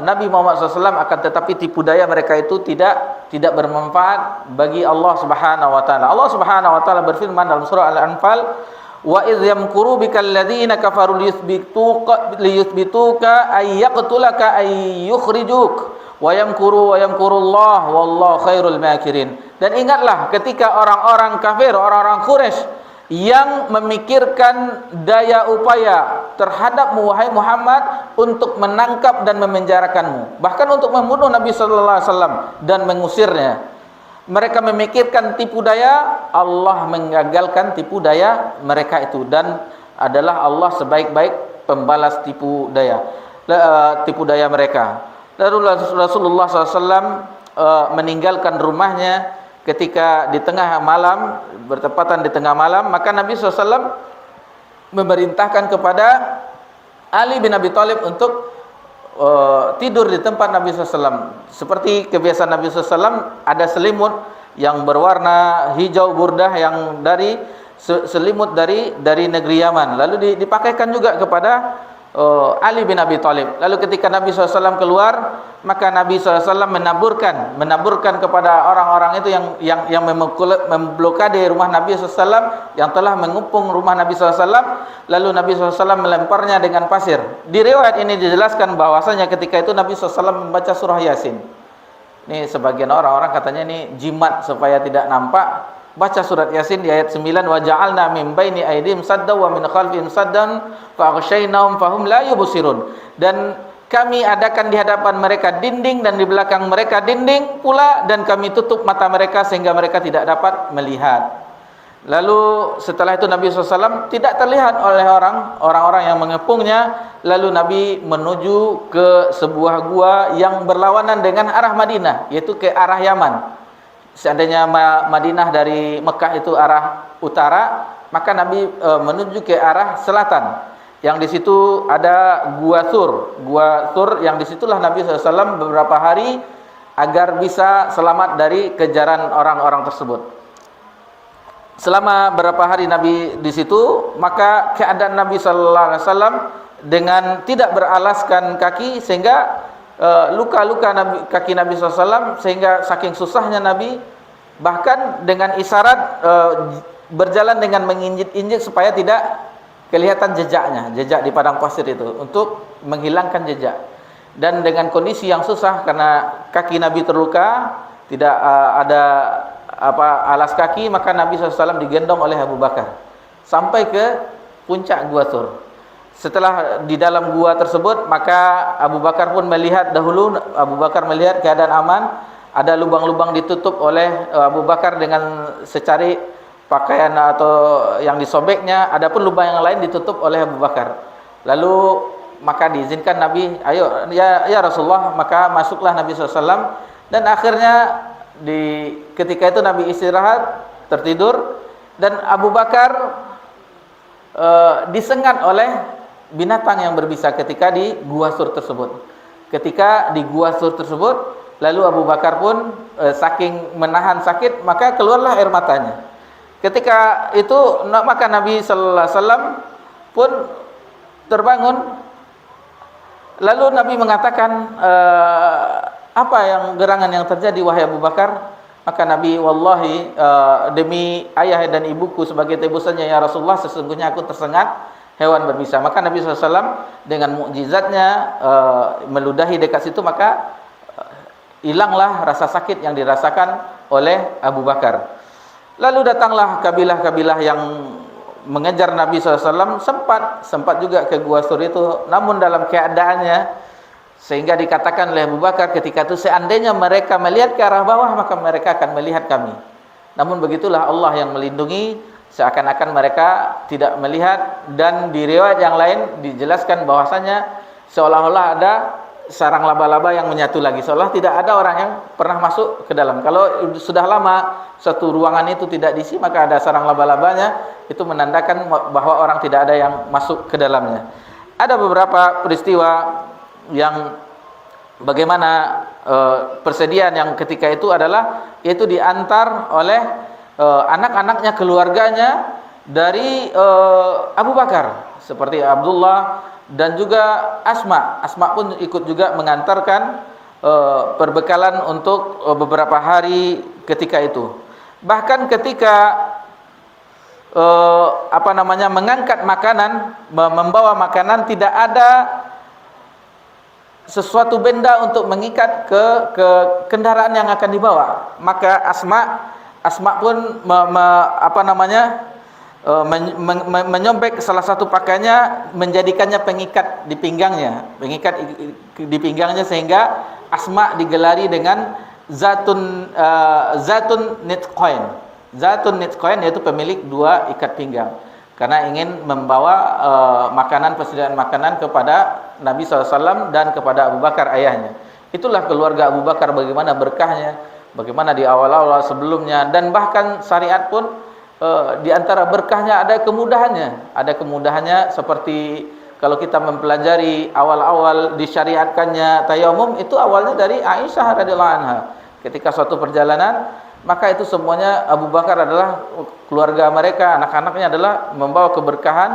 Nabi Muhammad SAW, akan tetapi tipu daya mereka itu tidak bermanfaat bagi Allah Subhanahu wa taala. Allah Subhanahu wa taala berfirman dalam surah Al-Anfal, wa idh yamkuru bikal ladzina kafaru liyuthbituka ay yaqtulaka ay yukhrijuk wa yamkurullah wallahu khairul makirin. Dan ingatlah ketika orang-orang kafir, orang-orang Quraisy yang memikirkan daya upaya terhadapmu wahai Muhammad untuk menangkap dan memenjarakanmu, bahkan untuk membunuh Nabi sallallahu alaihi wasallam dan mengusirnya. Mereka memikirkan tipu daya, Allah menggagalkan tipu daya mereka itu, dan adalah Allah sebaik-baik pembalas tipu daya mereka. Lalu Rasulullah SAW meninggalkan rumahnya ketika di tengah malam, bertepatan di tengah malam, maka Nabi SAW memerintahkan kepada Ali bin Abi Thalib untuk tidur di tempat Nabi SAW. Seperti kebiasaan Nabi SAW, ada selimut yang berwarna hijau burdah yang dari selimut dari negeri Yaman, lalu dipakaikan juga kepada Ali bin Abi Thalib. Lalu ketika Nabi SAW keluar, maka Nabi SAW menaburkan kepada orang-orang itu yang memblokade rumah Nabi SAW, yang telah mengepung rumah Nabi SAW. Lalu Nabi SAW melemparnya dengan pasir. Di riwayat ini dijelaskan bahwasanya ketika itu Nabi SAW membaca surah Yasin. Ini sebagian orang-orang katanya ini jimat supaya tidak nampak. Baca surat Yasin di ayat 9, wa ja'alna min baini aydihim saddan wa min khalfihim saddan fa aghshaynahum fahum la yubsirun. Dan kami adakan di hadapan mereka dinding dan di belakang mereka dinding pula, dan kami tutup mata mereka sehingga mereka tidak dapat melihat. Lalu setelah itu Nabi SAW tidak terlihat oleh orang-orang yang mengepungnya. Lalu Nabi menuju ke sebuah gua yang berlawanan dengan arah Madinah, yaitu ke arah Yaman. seandainya Madinah dari Mekah itu arah utara, maka Nabi menuju ke arah selatan. Yang di situ ada Gua Thur. Gua Thur yang disitulah Nabi SAW beberapa hari agar bisa selamat dari kejaran orang-orang tersebut. Selama berapa hari Nabi di situ, maka keadaan Nabi SAW dengan tidak beralaskan kaki, sehingga luka-luka kaki Nabi SAW, sehingga saking susahnya Nabi bahkan dengan isyarat berjalan dengan menginjik-injik supaya tidak kelihatan jejaknya, jejak di padang pasir itu, untuk menghilangkan jejak. Dan dengan kondisi yang susah karena kaki Nabi terluka, tidak ada alas kaki, maka Nabi SAW digendong oleh Abu Bakar sampai ke puncak Gua Thur. Setelah di dalam gua tersebut, maka Abu Bakar pun melihat dahulu, Abu Bakar melihat keadaan aman, ada lubang-lubang ditutup oleh Abu Bakar dengan secari pakaian atau yang disobeknya, adapun lubang yang lain ditutup oleh Abu Bakar. Lalu maka diizinkan Nabi, ayo ya Rasulullah, maka masuklah Nabi SAW. Dan akhirnya ketika itu Nabi istirahat, tertidur, dan Abu Bakar disengat oleh binatang yang berbisa ketika di Gua Thur tersebut. Ketika di Gua Thur tersebut, lalu Abu Bakar pun saking menahan sakit, maka keluarlah air matanya. Ketika itu maka Nabi sallallahu alaihi wasallam pun terbangun. Lalu Nabi mengatakan, apa yang gerangan yang terjadi wahai Abu Bakar? Maka Nabi, wallahi, demi ayah dan ibuku sebagai tebusannya ya Rasulullah, sesungguhnya aku tersengat hewan berbisa. Maka Nabi SAW dengan mukjizatnya meludahi dekat situ, maka hilanglah rasa sakit yang dirasakan oleh Abu Bakar. Lalu datanglah kabilah-kabilah yang mengejar Nabi SAW, sempat juga ke Gua Thur itu, namun dalam keadaannya sehingga dikatakan oleh Abu Bakar ketika itu, seandainya mereka melihat ke arah bawah, maka mereka akan melihat kami. Namun begitulah Allah yang melindungi, seakan-akan mereka tidak melihat. Dan di riwayat yang lain dijelaskan bahwasanya seolah-olah ada sarang laba-laba yang menyatu lagi, seolah tidak ada orang yang pernah masuk ke dalam. Kalau sudah lama satu ruangan itu tidak diisi, maka ada sarang laba-labanya, itu menandakan bahwa orang tidak ada yang masuk ke dalamnya. Ada beberapa peristiwa yang bagaimana persediaan yang ketika itu adalah, yaitu diantar oleh anak-anaknya, keluarganya dari Abu Bakar, seperti Abdullah dan juga Asma. Asma pun ikut juga mengantarkan perbekalan untuk beberapa hari ketika itu. Bahkan ketika mengangkat makanan, membawa makanan, tidak ada sesuatu benda untuk mengikat ke kendaraan yang akan dibawa. Maka Asma pun menyobek salah satu pakaiannya, menjadikannya pengikat di pinggangnya, sehingga Asma digelari dengan Zatun Nitqain. Zatun Nitqain yaitu pemilik dua ikat pinggang, karena ingin membawa persediaan makanan kepada Nabi SAW dan kepada Abu Bakar ayahnya. Itulah keluarga Abu Bakar, bagaimana berkahnya, bagaimana di awal-awal sebelumnya, dan bahkan syariat pun di antara berkahnya ada kemudahannya seperti kalau kita mempelajari awal-awal disyariatkannya tayamum, itu awalnya dari Aisyah radhiyallahu anha. Ketika suatu perjalanan, maka itu semuanya Abu Bakar adalah keluarga mereka, anak-anaknya adalah membawa keberkahan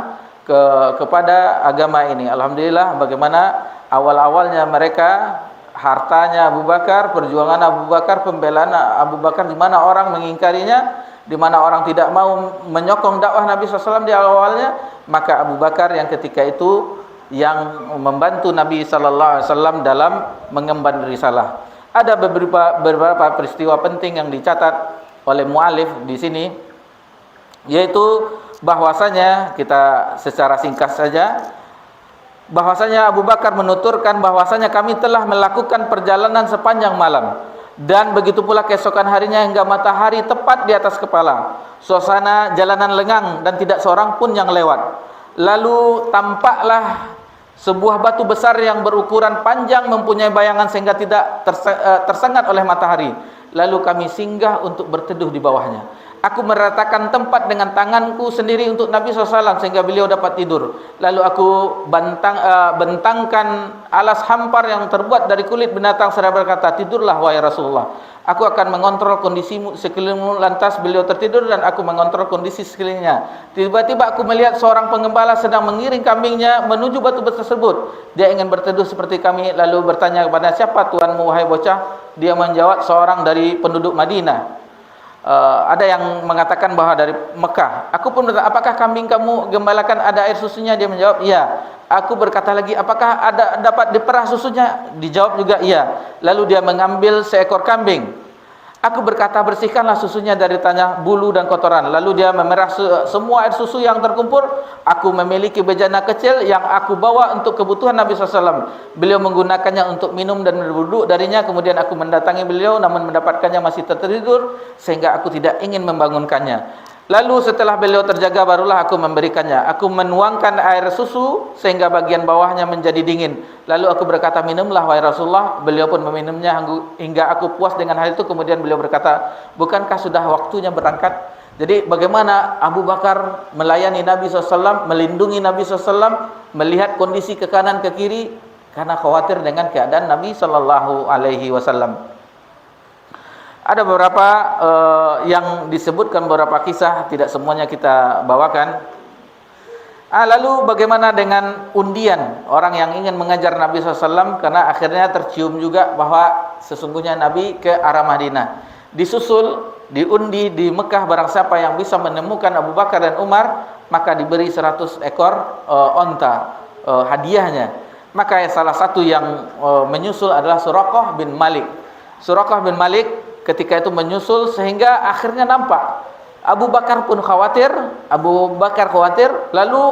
kepada agama ini. Alhamdulillah, bagaimana awal-awalnya mereka, hartanya Abu Bakar, perjuangan Abu Bakar, pembelaan Abu Bakar, di mana orang mengingkarinya, di mana orang tidak mau menyokong dakwah Nabi SAW di awalnya, maka Abu Bakar yang ketika itu yang membantu Nabi SAW dalam mengemban risalah. Ada beberapa peristiwa penting yang dicatat oleh mu'alif di sini, yaitu bahwasanya, kita secara singkat saja, bahwasanya Abu Bakar menuturkan bahwasanya kami telah melakukan perjalanan sepanjang malam, dan begitu pula keesokan harinya hingga matahari tepat di atas kepala. Suasana jalanan lengang dan tidak seorang pun yang lewat. Lalu tampaklah sebuah batu besar yang berukuran panjang, mempunyai bayangan sehingga tidak tersengat oleh matahari. lalu kami singgah untuk berteduh di bawahnya. Aku meratakan tempat dengan tanganku sendiri untuk Nabi SAW sehingga beliau dapat tidur. Lalu aku bentangkan alas hampar yang terbuat dari kulit binatang seraya berkata, tidurlah wahai Rasulullah. Aku akan mengontrol kondisimu sekelilingmu. Lantas beliau tertidur dan aku mengontrol kondisi sekelilingnya. Tiba-tiba aku melihat seorang pengembala sedang mengiring kambingnya menuju batu tersebut. Dia ingin berteduh seperti kami, lalu bertanya kepada, siapa tuanmu wahai bocah? Dia menjawab, seorang dari penduduk Madinah. Ada yang mengatakan bahwa dari Mekah. Aku pun bertanya, apakah kambing kamu gembalakan ada air susunya? Dia menjawab, iya. Aku berkata lagi, apakah ada dapat diperah susunya? Dijawab juga iya. Lalu dia mengambil seekor kambing. Aku berkata, bersihkanlah susunya dari tanah, bulu dan kotoran. Lalu dia memerah semua air susu yang terkumpul. Aku memiliki bejana kecil yang aku bawa untuk kebutuhan Nabi SAW. Beliau menggunakannya untuk minum dan berduduk darinya. Kemudian aku mendatangi beliau, namun mendapatkannya masih tertidur, sehingga aku tidak ingin membangunkannya. Lalu setelah beliau terjaga, barulah aku memberikannya. Aku menuangkan air susu sehingga bagian bawahnya menjadi dingin. Lalu aku berkata, minumlah wahai Rasulullah. Beliau pun meminumnya hingga aku puas dengan hal itu. Kemudian beliau berkata, bukankah sudah waktunya berangkat? Jadi bagaimana Abu Bakar melayani Nabi SAW, melindungi Nabi SAW, melihat kondisi ke kanan ke kiri, karena khawatir dengan keadaan Nabi SAW. Ada beberapa yang disebutkan, beberapa kisah, tidak semuanya kita bawakan. Lalu bagaimana dengan undian orang yang ingin mengajar Nabi SAW, karena akhirnya tercium juga bahwa sesungguhnya Nabi ke arah Madinah. Disusul, diundi di Mekah, barang siapa yang bisa menemukan Abu Bakar dan Umar, maka diberi 100 ekor onta hadiahnya. Maka salah satu yang menyusul adalah Suraqah bin Malik. Suraqah bin Malik ketika itu menyusul, sehingga akhirnya nampak Abu Bakar pun khawatir. Lalu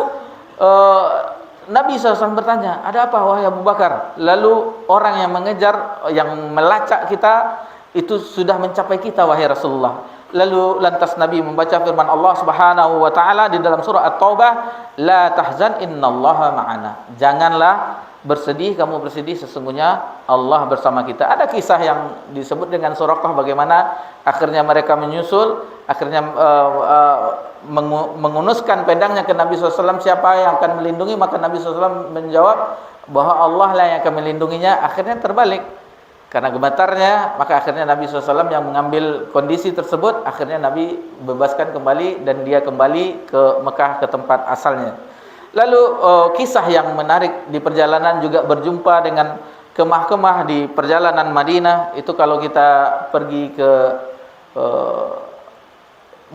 Nabi SAW bertanya, ada apa wahai Abu Bakar? Lalu orang yang mengejar, yang melacak kita itu sudah mencapai kita wahai Rasulullah. Lalu lantas Nabi membaca firman Allah Subhanahu wa taala di dalam surah At-Taubah, la tahzan innallaha ma'ana. Janganlah bersedih, kamu bersedih, sesungguhnya Allah bersama kita. Ada kisah yang disebut dengan Suraqah, bagaimana akhirnya mereka menyusul, akhirnya mengunuskan pedangnya ke Nabi SAW, siapa yang akan melindungi? Maka Nabi SAW menjawab bahwa Allah lah yang akan melindunginya. Akhirnya terbalik, karena gemetarnya, maka akhirnya Nabi SAW yang mengambil kondisi tersebut. Akhirnya Nabi bebaskan kembali dan dia kembali ke Mekah, ke tempat asalnya. Lalu kisah yang menarik di perjalanan juga berjumpa dengan kemah-kemah di perjalanan Madinah. Itu kalau kita pergi ke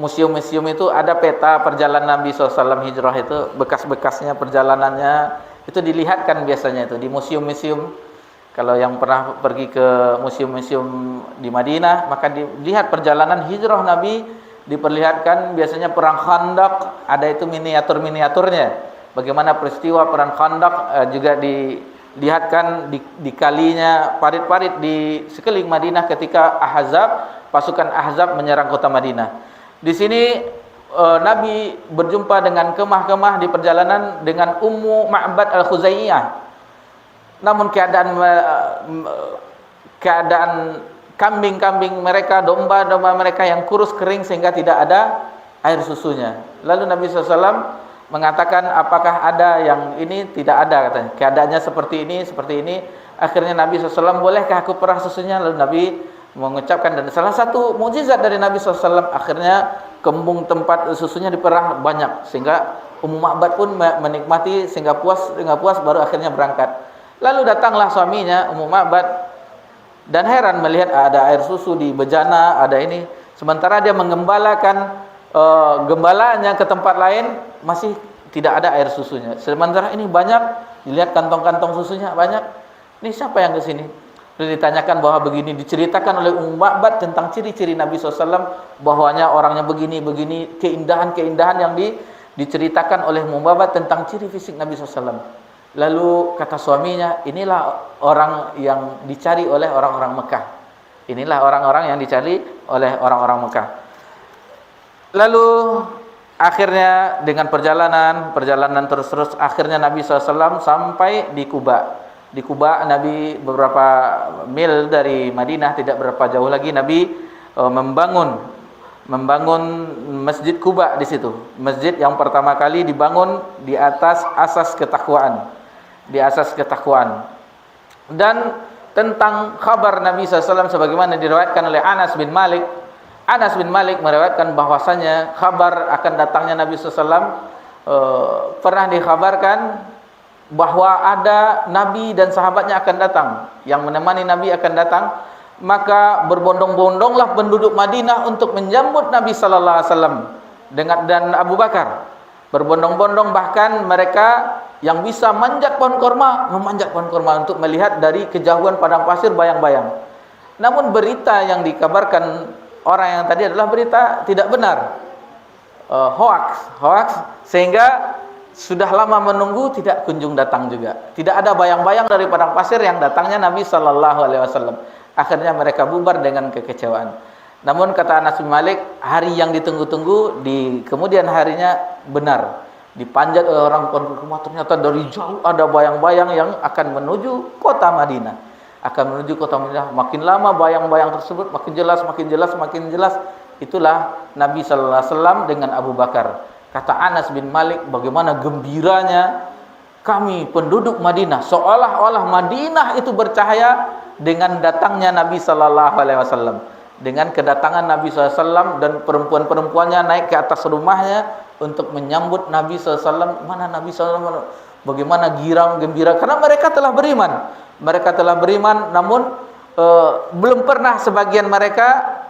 museum-museum itu ada peta perjalanan Nabi SAW hijrah, itu bekas-bekasnya perjalanannya itu dilihatkan biasanya itu di museum-museum. Kalau yang pernah pergi ke museum-museum di Madinah, maka dilihat perjalanan hijrah Nabi, diperlihatkan biasanya perang Khandaq, ada itu miniatur-miniaturnya. Bagaimana peristiwa perang Khandaq juga dilihatkan di kalinya parit-parit di sekeliling Madinah ketika pasukan Ahzab menyerang kota Madinah. Di sini Nabi berjumpa dengan kemah-kemah di perjalanan dengan Ummu Ma'bad Al-Khuzaiyah. Namun keadaan kambing-kambing mereka, domba-domba mereka yang kurus kering sehingga tidak ada air susunya. Lalu Nabi SAW mengatakan, apakah ada yang ini? Tidak ada, katanya. Keadaannya seperti ini. Akhirnya Nabi SAW, bolehkah aku perah susunya? Lalu Nabi mengucapkan, dan salah satu mukjizat dari Nabi SAW, akhirnya kembung tempat susunya diperah banyak, sehingga Ummu Ma'bad pun menikmati sehingga puas, baru akhirnya berangkat. Lalu datanglah suaminya Ummu Ma'bad dan heran melihat ada air susu di bejana, ada ini, sementara dia mengembalakan gembalaannya ke tempat lain, masih tidak ada air susunya. Sementara ini banyak, dilihat kantong-kantong susunya banyak. Ini siapa yang ke sini? Lalu ditanyakan bahwa begini, diceritakan oleh Ummu Ma'bad tentang ciri-ciri Nabi SAW, bahwanya orangnya begini, keindahan-keindahan yang diceritakan oleh Ummu Ma'bad tentang ciri fisik Nabi SAW. Lalu kata suaminya, inilah orang yang dicari oleh orang-orang Mekah. Inilah orang-orang yang dicari oleh orang-orang Mekah. Lalu akhirnya dengan perjalanan terus akhirnya Nabi SAW sampai di Quba. di Quba. Nabi beberapa mil dari Madinah, tidak berapa jauh lagi, Nabi membangun Masjid Quba di situ. Masjid yang pertama kali dibangun di atas asas ketakwaan, di asas ketakwaan. Dan tentang kabar Nabi SAW sebagaimana diriwayatkan oleh Anas bin Malik. Anas bin Malik meriwayatkan bahwasanya kabar akan datangnya Nabi SAW pernah dikhabarkan bahwa ada Nabi dan sahabatnya akan datang, yang menemani Nabi akan datang. Maka berbondong-bondonglah penduduk Madinah untuk menyambut Nabi sallallahu alaihi wasallam dan Abu Bakar. Berbondong-bondong, bahkan mereka yang bisa manjat pohon korma, memanjat pohon korma untuk melihat dari kejauhan padang pasir bayang-bayang. Namun berita yang dikabarkan orang yang tadi adalah berita tidak benar, hoax, sehingga sudah lama menunggu tidak kunjung datang juga. Tidak ada bayang-bayang dari padang pasir yang datangnya Nabi sallallahu alaihi wasallam. Akhirnya mereka bubar dengan kekecewaan. Namun kata Anas bin Malik, hari yang ditunggu-tunggu di kemudian harinya benar. Dipanjat oleh orang pohon kurma, ternyata dari jauh ada bayang-bayang yang akan menuju kota Madinah. Akan menuju kota Madinah. Makin lama bayang-bayang tersebut makin jelas. Itulah Nabi sallallahu alaihi wasallam dengan Abu Bakar. Kata Anas bin Malik, bagaimana gembiranya kami penduduk Madinah, seolah-olah Madinah itu bercahaya dengan datangnya Nabi sallallahu alaihi wasallam. Dengan kedatangan Nabi sallallahu alaihi wasallam dan perempuan-perempuannya naik ke atas rumahnya untuk menyambut Nabi sallallahu alaihi wasallam. Mana Nabi sallallahu alaihi wasallam? Bagaimana girang gembira, karena mereka telah beriman. Mereka telah beriman, namun belum pernah sebagian mereka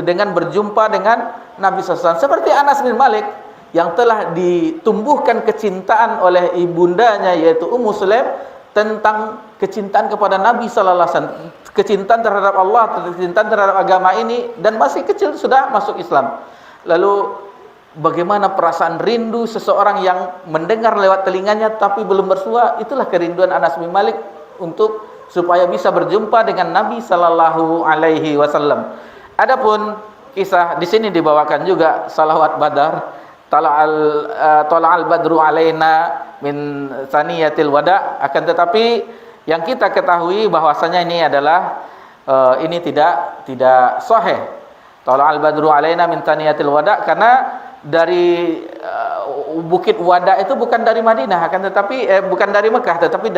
dengan berjumpa dengan Nabi sallallahu alaihi wasallam. Seperti Anas bin Malik yang telah ditumbuhkan kecintaan oleh ibundanya yaitu Ummu Sulaim tentang kecintaan kepada Nabi sallallahu alaihi wasallam, kecintaan terhadap Allah, kecintaan terhadap agama ini, dan masih kecil sudah masuk Islam. Lalu bagaimana perasaan rindu seseorang yang mendengar lewat telinganya tapi belum bersua, itulah kerinduan Anas bin Malik untuk supaya bisa berjumpa dengan Nabi sallallahu alaihi wasallam. Adapun kisah di sini dibawakan juga salawat Badar. Tala'al badru alaina min saniyatil wada. Akan tetapi yang kita ketahui bahwasanya ini adalah ini tidak sahih. Tala'al badru alaina min saniyatil wada, karena dari Bukit Wada itu bukan dari Madinah, akan tetapi bukan dari Mekah, tetapi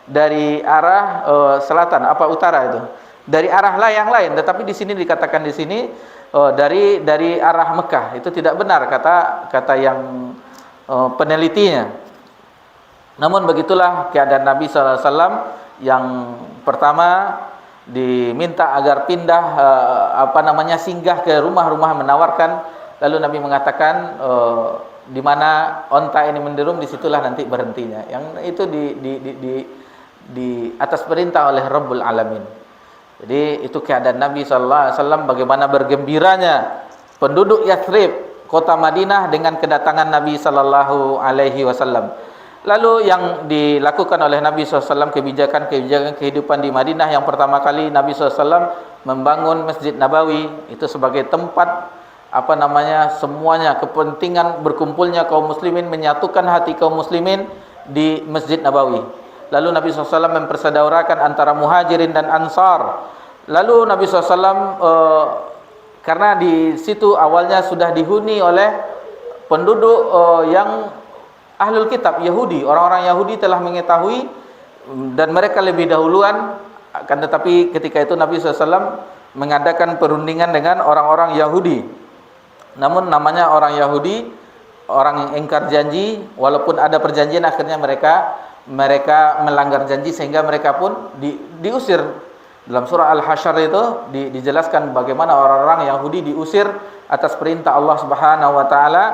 dari arah selatan, utara itu. Dari arah yang lain, tetapi di sini dikatakan di sini dari arah Mekah. Itu tidak benar kata yang penelitinya. Namun begitulah keadaan Nabi sallallahu alaihi wasallam yang pertama diminta agar pindah singgah ke rumah-rumah menawarkan. Lalu Nabi mengatakan di mana onta ini menderum, disitulah nanti berhentinya. Yang itu di atas perintah oleh Rabbul Alamin. Jadi itu keadaan Nabi sallallahu alaihi wasallam, bagaimana bergembiranya penduduk Yathrib, kota Madinah, dengan kedatangan Nabi sallallahu alaihi wasallam. Lalu yang dilakukan oleh Nabi SAW, kebijakan kehidupan di Madinah, yang pertama kali Nabi SAW membangun Masjid Nabawi itu sebagai tempat semuanya kepentingan berkumpulnya kaum muslimin, menyatukan hati kaum muslimin di Masjid Nabawi. Lalu Nabi SAW mempersaudarakan antara muhajirin dan ansar. Lalu Nabi SAW karena di situ awalnya sudah dihuni oleh penduduk yang ahlul kitab Yahudi, orang-orang Yahudi telah mengetahui dan mereka lebih dahuluan. Akan tetapi ketika itu Nabi SAW mengadakan perundingan dengan orang-orang Yahudi. Namun namanya orang Yahudi, orang yang ingkar janji, walaupun ada perjanjian, akhirnya mereka melanggar janji sehingga mereka pun diusir. Dalam surah Al-Hasyr itu dijelaskan bagaimana orang-orang Yahudi diusir atas perintah Allah Subhanahu wa taala.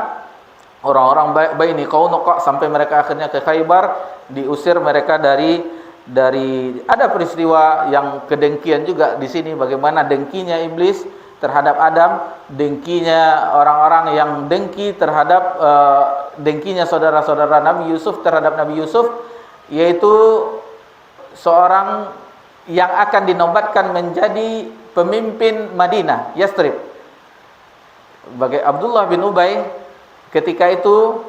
Orang-orang Bani Qaunuqa sampai mereka akhirnya ke Khaybar, diusir mereka dari ada peristiwa yang kedengkian juga di sini, bagaimana dengkinya iblis terhadap Adam, dengkinya orang-orang yang dengki terhadap dengkinya saudara-saudara Nabi Yusuf terhadap Nabi Yusuf, yaitu seorang yang akan dinobatkan menjadi pemimpin Madinah, Yathrib, bagi Abdullah bin Ubay. Ketika itu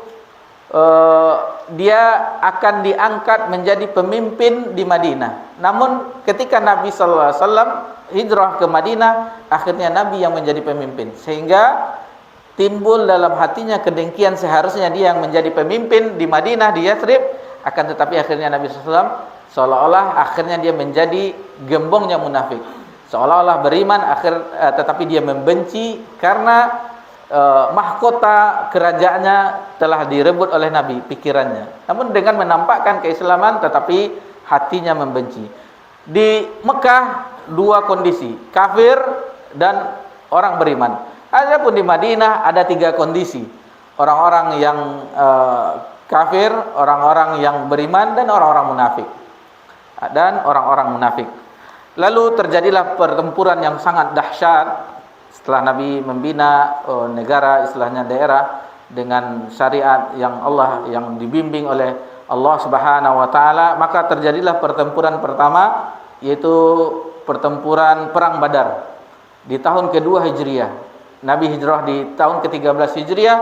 dia akan diangkat menjadi pemimpin di Madinah. Namun ketika Nabi sallallahu alaihi wasallam hijrah ke Madinah, akhirnya Nabi yang menjadi pemimpin, sehingga timbul dalam hatinya kedengkian seharusnya dia yang menjadi pemimpin di Madinah, di Yathrib, akan tetapi akhirnya Nabi sallallahu alaihi wasallam seolah-olah akhirnya dia menjadi gembongnya munafik, seolah-olah beriman tetapi dia membenci karena mahkota kerajaannya telah direbut oleh Nabi, pikirannya. Namun dengan menampakkan keislaman tetapi hatinya membenci. Di Mekah dua kondisi, kafir dan orang beriman. Adapun di Madinah ada tiga kondisi, orang-orang yang kafir, orang-orang yang beriman, dan orang-orang munafik. Lalu terjadilah pertempuran yang sangat dahsyat setelah Nabi membina negara, istilahnya daerah, dengan syariat yang dibimbing oleh Allah Subhanahu wa taala. Maka terjadilah pertempuran pertama, yaitu pertempuran perang Badar di tahun kedua Hijriah. Nabi hijrah di tahun ke-13 Hijriah,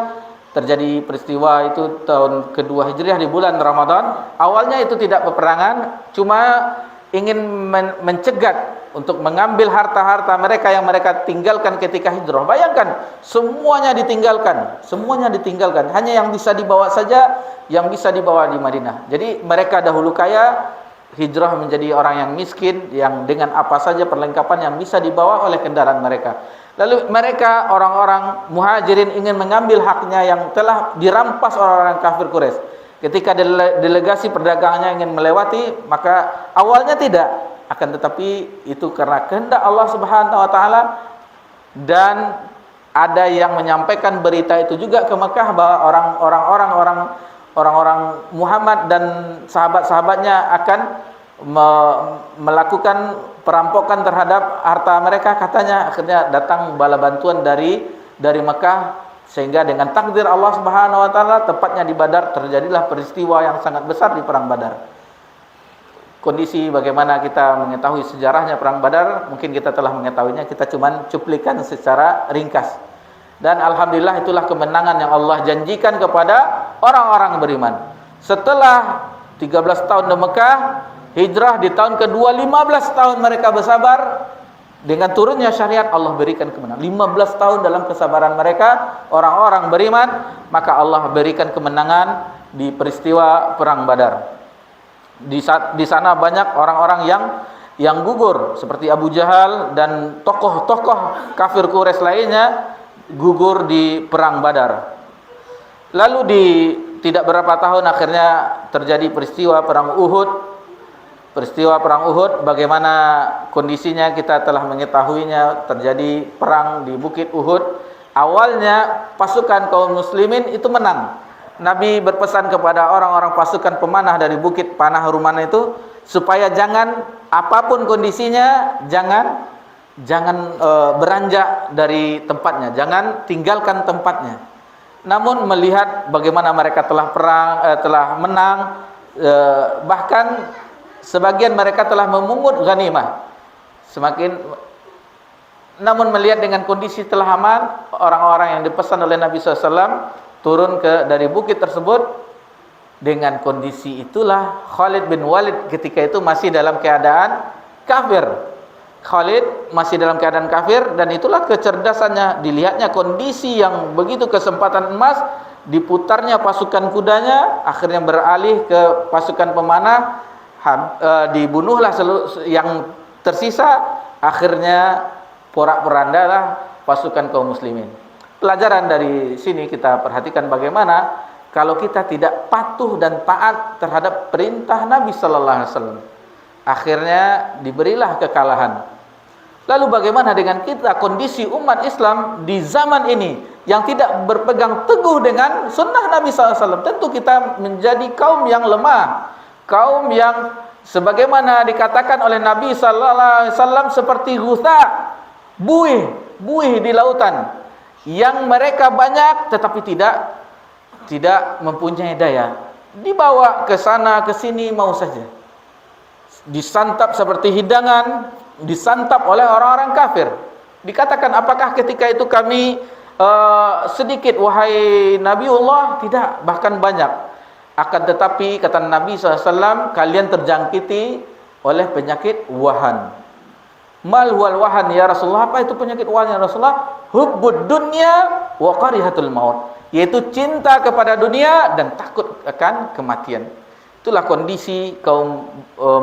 terjadi peristiwa itu tahun kedua Hijriah di bulan Ramadan. Awalnya itu tidak peperangan, cuma ingin mencegat untuk mengambil harta-harta mereka yang mereka tinggalkan ketika hijrah. Bayangkan, semuanya ditinggalkan. Hanya yang bisa dibawa saja, yang bisa dibawa di Madinah. Jadi mereka dahulu kaya, hijrah menjadi orang yang miskin, yang dengan apa saja perlengkapan yang bisa dibawa oleh kendaraan mereka. Lalu mereka, orang-orang muhajirin, ingin mengambil haknya yang telah dirampas orang-orang kafir Quraisy. Ketika delegasi perdagangannya ingin melewati, maka awalnya tidak, akan tetapi itu karena kehendak Allah Subhanahu wa taala, dan ada yang menyampaikan berita itu juga ke Mekah bahwa orang-orang Muhammad dan sahabat-sahabatnya akan melakukan perampokan terhadap harta mereka. Katanya akhirnya datang bala bantuan dari Mekah, sehingga dengan takdir Allah Subhanahu wa taala, tepatnya di Badar, terjadilah peristiwa yang sangat besar di perang Badar. Kondisi bagaimana kita mengetahui sejarahnya perang Badar, mungkin kita telah mengetahuinya, kita cuman cuplikan secara ringkas. Dan alhamdulillah itulah kemenangan yang Allah janjikan kepada orang-orang beriman. Setelah 13 tahun di Mekah, hijrah di tahun kedua, 15 tahun mereka bersabar. Dengan turunnya syariat, Allah berikan kemenangan. 15 tahun dalam kesabaran mereka, orang-orang beriman, maka Allah berikan kemenangan di peristiwa perang Badar. Di sana banyak orang-orang yang gugur, seperti Abu Jahal dan tokoh-tokoh kafir Quraisy lainnya gugur di perang Badar. Lalu tidak berapa tahun akhirnya terjadi peristiwa perang Uhud. Peristiwa perang Uhud, bagaimana kondisinya kita telah mengetahuinya. Terjadi perang di Bukit Uhud. Awalnya pasukan kaum muslimin itu menang. Nabi berpesan kepada orang-orang pasukan pemanah dari Bukit Panah Rumana itu, supaya jangan, apapun kondisinya, jangan beranjak dari tempatnya, jangan tinggalkan tempatnya. Namun melihat bagaimana mereka telah menang, bahkan sebagian mereka telah memungut ghanimah. Namun melihat dengan kondisi telah aman, orang-orang yang dipesan oleh Nabi SAW turun dari bukit tersebut. Dengan kondisi itulah Khalid bin Walid ketika itu masih dalam keadaan kafir. Khalid masih dalam keadaan kafir, dan itulah kecerdasannya. Dilihatnya kondisi yang begitu kesempatan emas, diputarnya pasukan kudanya, akhirnya beralih ke pasukan pemanah. Dibunuhlah yang tersisa, akhirnya porak-porandalah pasukan kaum muslimin. Pelajaran dari sini kita perhatikan bagaimana kalau kita tidak patuh dan taat terhadap perintah Nabi sallallahu alaihi wasallam, akhirnya diberilah kekalahan. Lalu bagaimana dengan kita, kondisi umat Islam di zaman ini yang tidak berpegang teguh dengan sunnah Nabi sallallahu alaihi wasallam? Tentu kita menjadi kaum yang lemah, kaum yang sebagaimana dikatakan oleh Nabi sallallahu alaihi wasallam seperti ghusa, buih di lautan, yang mereka banyak tetapi tidak mempunyai daya. Dibawa ke sana ke sini mau saja, disantap seperti hidangan, disantap oleh orang-orang kafir. Dikatakan, apakah ketika itu kami sedikit wahai Nabiullah, tidak, bahkan banyak. Akan tetapi kata Nabi SAW, kalian terjangkiti oleh penyakit wahan. Mal wal wahan ya Rasulullah, apa itu penyakit wahan ya Rasulullah? Hubbud dunya wa karihatul maut, yaitu cinta kepada dunia dan takut akan kematian. Itulah kondisi kaum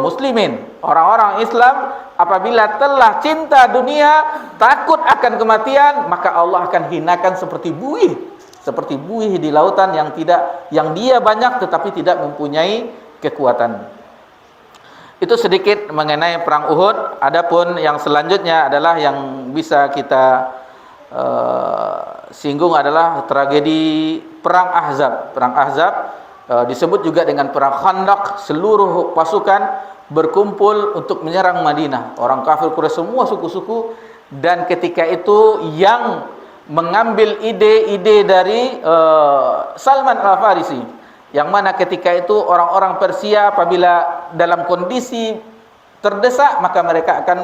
muslimin, orang-orang Islam. Apabila telah cinta dunia, takut akan kematian, maka Allah akan hinakan seperti buih di lautan yang dia banyak tetapi tidak mempunyai kekuatan. Itu sedikit mengenai perang Uhud. Adapun yang selanjutnya adalah yang bisa kita singgung adalah tragedi perang Ahzab. Perang Ahzab disebut juga dengan perang Khandaq. Seluruh pasukan berkumpul untuk menyerang Madinah. Orang kafir Quraisy semua suku-suku, dan ketika itu yang mengambil ide-ide dari Salman Al-Farisi, yang mana ketika itu orang-orang Persia apabila dalam kondisi terdesak, maka mereka akan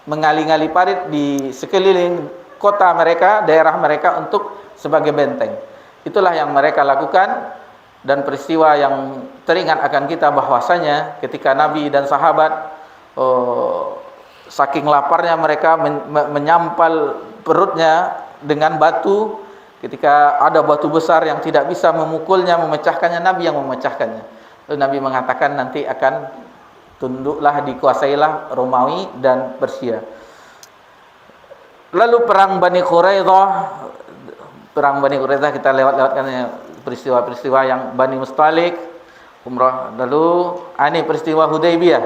mengali-ngali parit di sekeliling kota mereka, daerah mereka untuk sebagai benteng. Itulah yang mereka lakukan. Dan peristiwa yang teringat akan kita bahwasanya ketika Nabi dan sahabat saking laparnya mereka menyampal perutnya dengan batu. Ketika ada batu besar yang tidak bisa memukulnya, memecahkannya, Nabi yang memecahkannya. Lalu Nabi mengatakan nanti akan tunduklah, dikuasailah Romawi dan Persia. Lalu perang Bani Quraidah. Perang Bani Quraidah kita lewatkannya, peristiwa-peristiwa yang Bani Mustalik, umrah. Lalu ini peristiwa Hudaybiyah.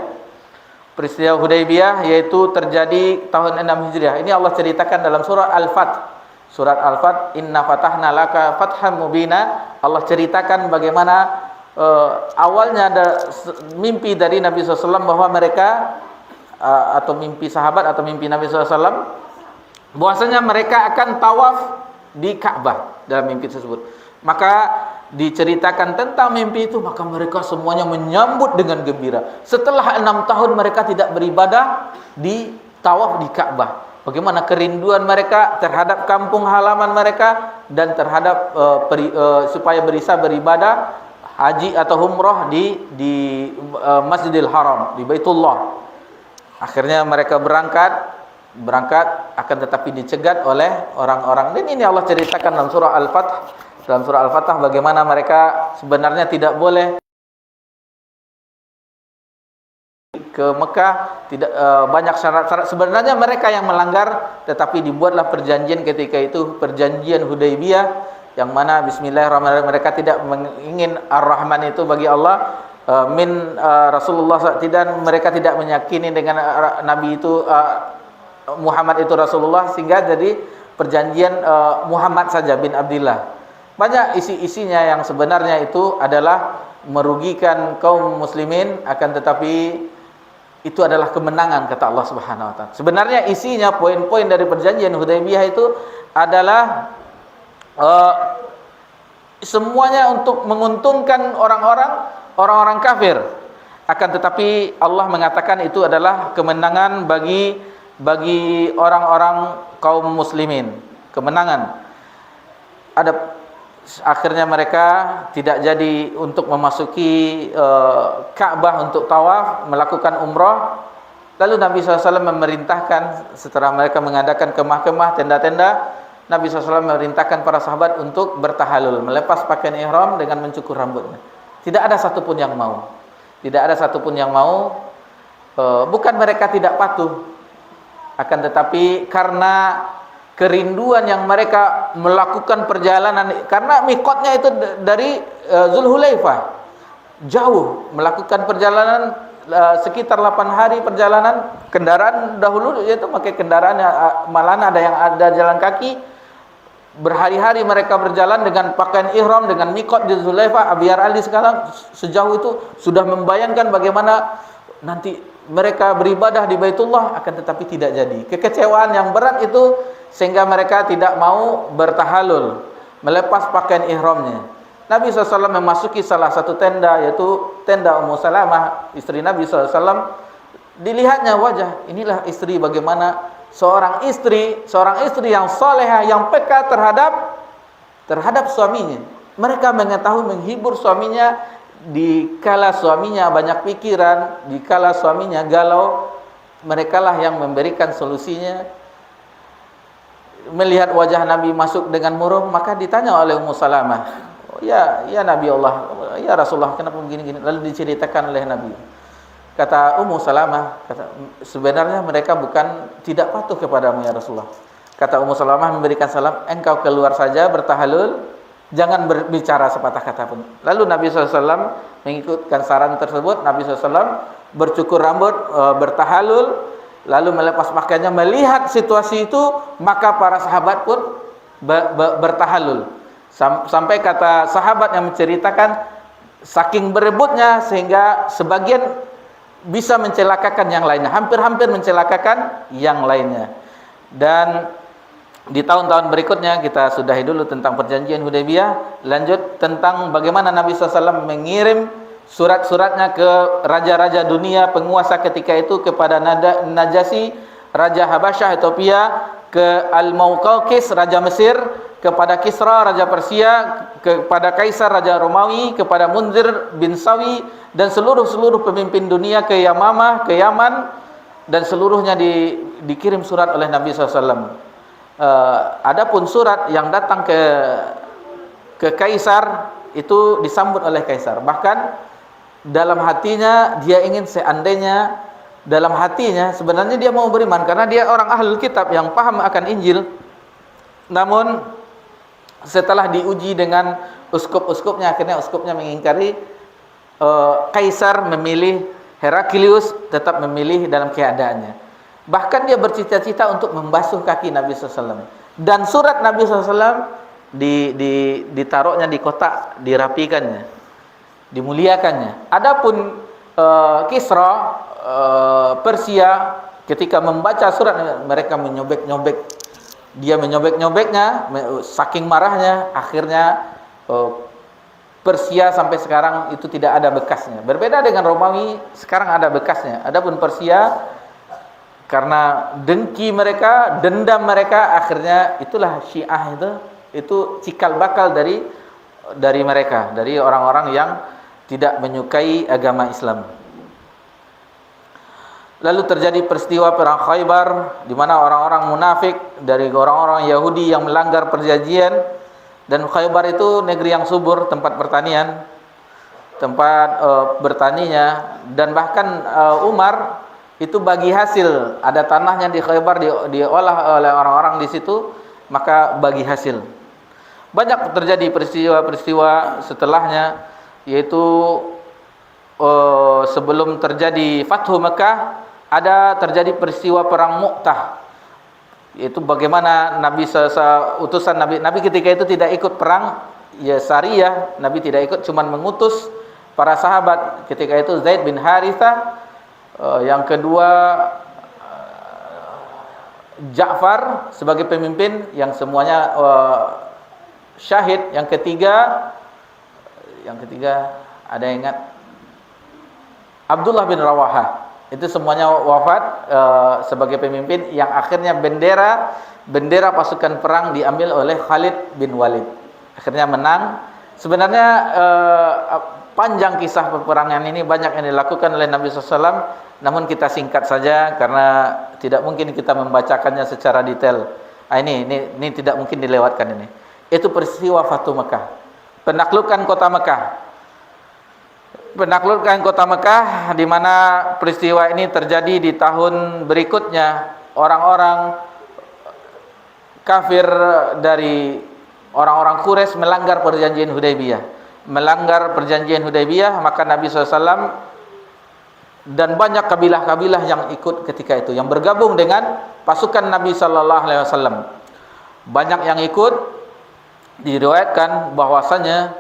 Peristiwa Hudaybiyah yaitu terjadi tahun 6 Hijriah. Ini Allah ceritakan dalam surah Al-Fath. Surat Al-Fath, inna fatahna laka fatham mubina. Allah ceritakan bagaimana awalnya ada mimpi dari Nabi SAW bahwa mereka atau mimpi sahabat atau mimpi Nabi SAW bahwasanya mereka akan tawaf di Ka'bah dalam mimpi tersebut. Maka diceritakan tentang mimpi itu, maka mereka semuanya menyambut dengan gembira. Setelah 6 tahun mereka tidak beribadah di tawaf di Ka'bah. Bagaimana kerinduan mereka terhadap kampung halaman mereka dan terhadap supaya bisa beribadah haji atau umrah di Masjidil Haram, di Baitullah. Akhirnya mereka berangkat akan tetapi dicegat oleh orang-orang. Dan ini Allah ceritakan dalam surah Al-Fath. Dalam surah Al-Fatah bagaimana mereka sebenarnya tidak boleh ke Mekah, tidak banyak syarat-syarat. Sebenarnya mereka yang melanggar, tetapi dibuatlah perjanjian ketika itu, perjanjian Hudaybiyah, yang mana bismillahirrahmanirrahim, mereka tidak ingin Ar-Rahman itu bagi Allah Rasulullah, mereka tidak meyakini dengan Nabi itu Muhammad itu Rasulullah, sehingga jadi perjanjian Muhammad saja bin Abdillah. Banyak isi-isinya yang sebenarnya itu adalah merugikan kaum muslimin, akan tetapi itu adalah kemenangan kata Allah Subhanahu wa taala. Sebenarnya isinya, poin-poin dari perjanjian Hudaybiyah itu adalah semuanya untuk menguntungkan orang-orang kafir. Akan tetapi Allah mengatakan itu adalah kemenangan bagi orang-orang kaum muslimin. Kemenangan. Akhirnya mereka tidak jadi untuk memasuki Ka'bah untuk tawaf, melakukan umrah. Lalu Nabi SAW memerintahkan, setelah mereka mengadakan kemah-kemah, tenda-tenda, Nabi SAW memerintahkan para sahabat untuk bertahalul, melepas pakaian ihram dengan mencukur rambutnya. Tidak ada satupun yang mau. Tidak ada satupun yang mau. Bukan mereka tidak patuh, akan tetapi karena kerinduan yang mereka melakukan perjalanan, karena mikotnya itu dari Zulhulaifah, jauh, melakukan perjalanan sekitar 8 hari perjalanan. Kendaraan dahulu yaitu pakai kendaraan, malahan ada yang ada jalan kaki. Berhari-hari mereka berjalan dengan pakaian ihram, dengan mikot di Zulhulaifah. Biar Ali sekarang sejauh itu sudah membayangkan bagaimana nanti mereka beribadah di Baitullah, akan tetapi tidak jadi. Kekecewaan yang berat itu sehingga mereka tidak mau bertahalul, melepas pakaian ihramnya. Nabi SAW memasuki salah satu tenda, yaitu tenda Ummu Salamah, istri Nabi SAW. Dilihatnya wajah, inilah istri bagaimana seorang istri yang salehah, yang peka terhadap suaminya. Mereka mengetahui menghibur suaminya di kala suaminya banyak pikiran, di kala suaminya galau. Mereka lah yang memberikan solusinya. Melihat wajah Nabi masuk dengan murung, maka ditanya oleh Ummu Salamah, ya Nabi Allah, ya Rasulullah, kenapa begini-gini? Lalu diceritakan oleh Nabi. Kata Ummu Salamah, sebenarnya mereka bukan tidak patuh kepadamu ya Rasulullah. Kata Ummu Salamah memberikan salam, engkau keluar saja bertahalul, jangan berbicara sepatah kata pun. Lalu Nabi SAW mengikutkan saran tersebut. Nabi SAW bercukur rambut, bertahalul, lalu melepas pakaiannya. Melihat situasi itu, maka para sahabat pun bertahalul. Sampai kata sahabat yang menceritakan, saking berebutnya sehingga sebagian bisa mencelakakan yang lainnya, hampir-hampir mencelakakan yang lainnya. Dan di tahun-tahun berikutnya kita sudahi dulu tentang perjanjian Hudaybiyah. Lanjut tentang bagaimana Nabi SAW mengirim surat-suratnya ke raja-raja dunia, penguasa ketika itu, kepada Najasyi, Raja Habasyah Ethiopia, ke Al-Muqawqis, Raja Mesir, kepada Kisra, Raja Persia, kepada Kaisar, Raja Romawi, kepada Munzir bin Sawi, dan seluruh pemimpin dunia, ke Yamamah, ke Yaman, dan seluruhnya dikirim surat oleh Nabi SAW. Adapun surat yang datang ke Kaisar itu disambut oleh Kaisar. Bahkan dalam hatinya dia ingin, seandainya dalam hatinya sebenarnya dia mau beriman karena dia orang ahlul kitab yang paham akan Injil. Namun setelah diuji dengan uskup-uskupnya, akhirnya uskupnya mengingkari. Kaisar memilih Heraklius, tetap memilih dalam keadaannya. Bahkan dia bercita-cita untuk membasuh kaki Nabi SAW. Dan surat Nabi SAW ditaruhnya di kotak, dirapikannya, dimuliakannya. Adapun Kisra, Persia, ketika membaca surat, mereka menyobek-nyobek. Dia menyobek-nyobeknya, saking marahnya, akhirnya Persia sampai sekarang itu tidak ada bekasnya. Berbeda dengan Romawi, sekarang ada bekasnya. Adapun Persia, karena dengki mereka, dendam mereka, akhirnya itulah Syiah itu cikal bakal dari mereka, dari orang-orang yang tidak menyukai agama Islam. Lalu terjadi peristiwa perang Khaybar, di mana orang-orang munafik dari orang-orang Yahudi yang melanggar perjanjian. Dan Khaybar itu negeri yang subur, tempat pertanian, tempat bertaninya. Dan bahkan Umar itu bagi hasil, ada tanahnya di Khaybar diolah oleh orang-orang di situ, maka bagi hasil. Banyak terjadi peristiwa-peristiwa setelahnya, yaitu sebelum terjadi Fathu Mekah, ada terjadi peristiwa perang Mu'tah, yaitu bagaimana utusan Nabi ketika itu tidak ikut perang, ya Sariyah, Nabi tidak ikut, cuman mengutus para sahabat. Ketika itu Zaid bin Harithah, yang kedua Ja'far sebagai pemimpin, yang semuanya syahid. Yang ketiga ada yang ingat? Abdullah bin Rawahah, itu semuanya wafat sebagai pemimpin, yang akhirnya bendera pasukan perang diambil oleh Khalid bin Walid, akhirnya menang. Sebenarnya panjang kisah peperangan ini, banyak yang dilakukan oleh Nabi SAW, namun kita singkat saja karena tidak mungkin kita membacakannya secara detail. Ini tidak mungkin dilewatkan ini. Itu peristiwa Fathu Mekah, penaklukan kota Mekah. Penaklukan kota Mekah, di mana peristiwa ini terjadi di tahun berikutnya. Orang-orang kafir dari orang-orang Quraisy melanggar perjanjian Hudaybiyah, maka Nabi SAW dan banyak kabilah-kabilah yang ikut ketika itu, yang bergabung dengan pasukan Nabi SAW. Banyak yang ikut. Diriwayatkan bahwasanya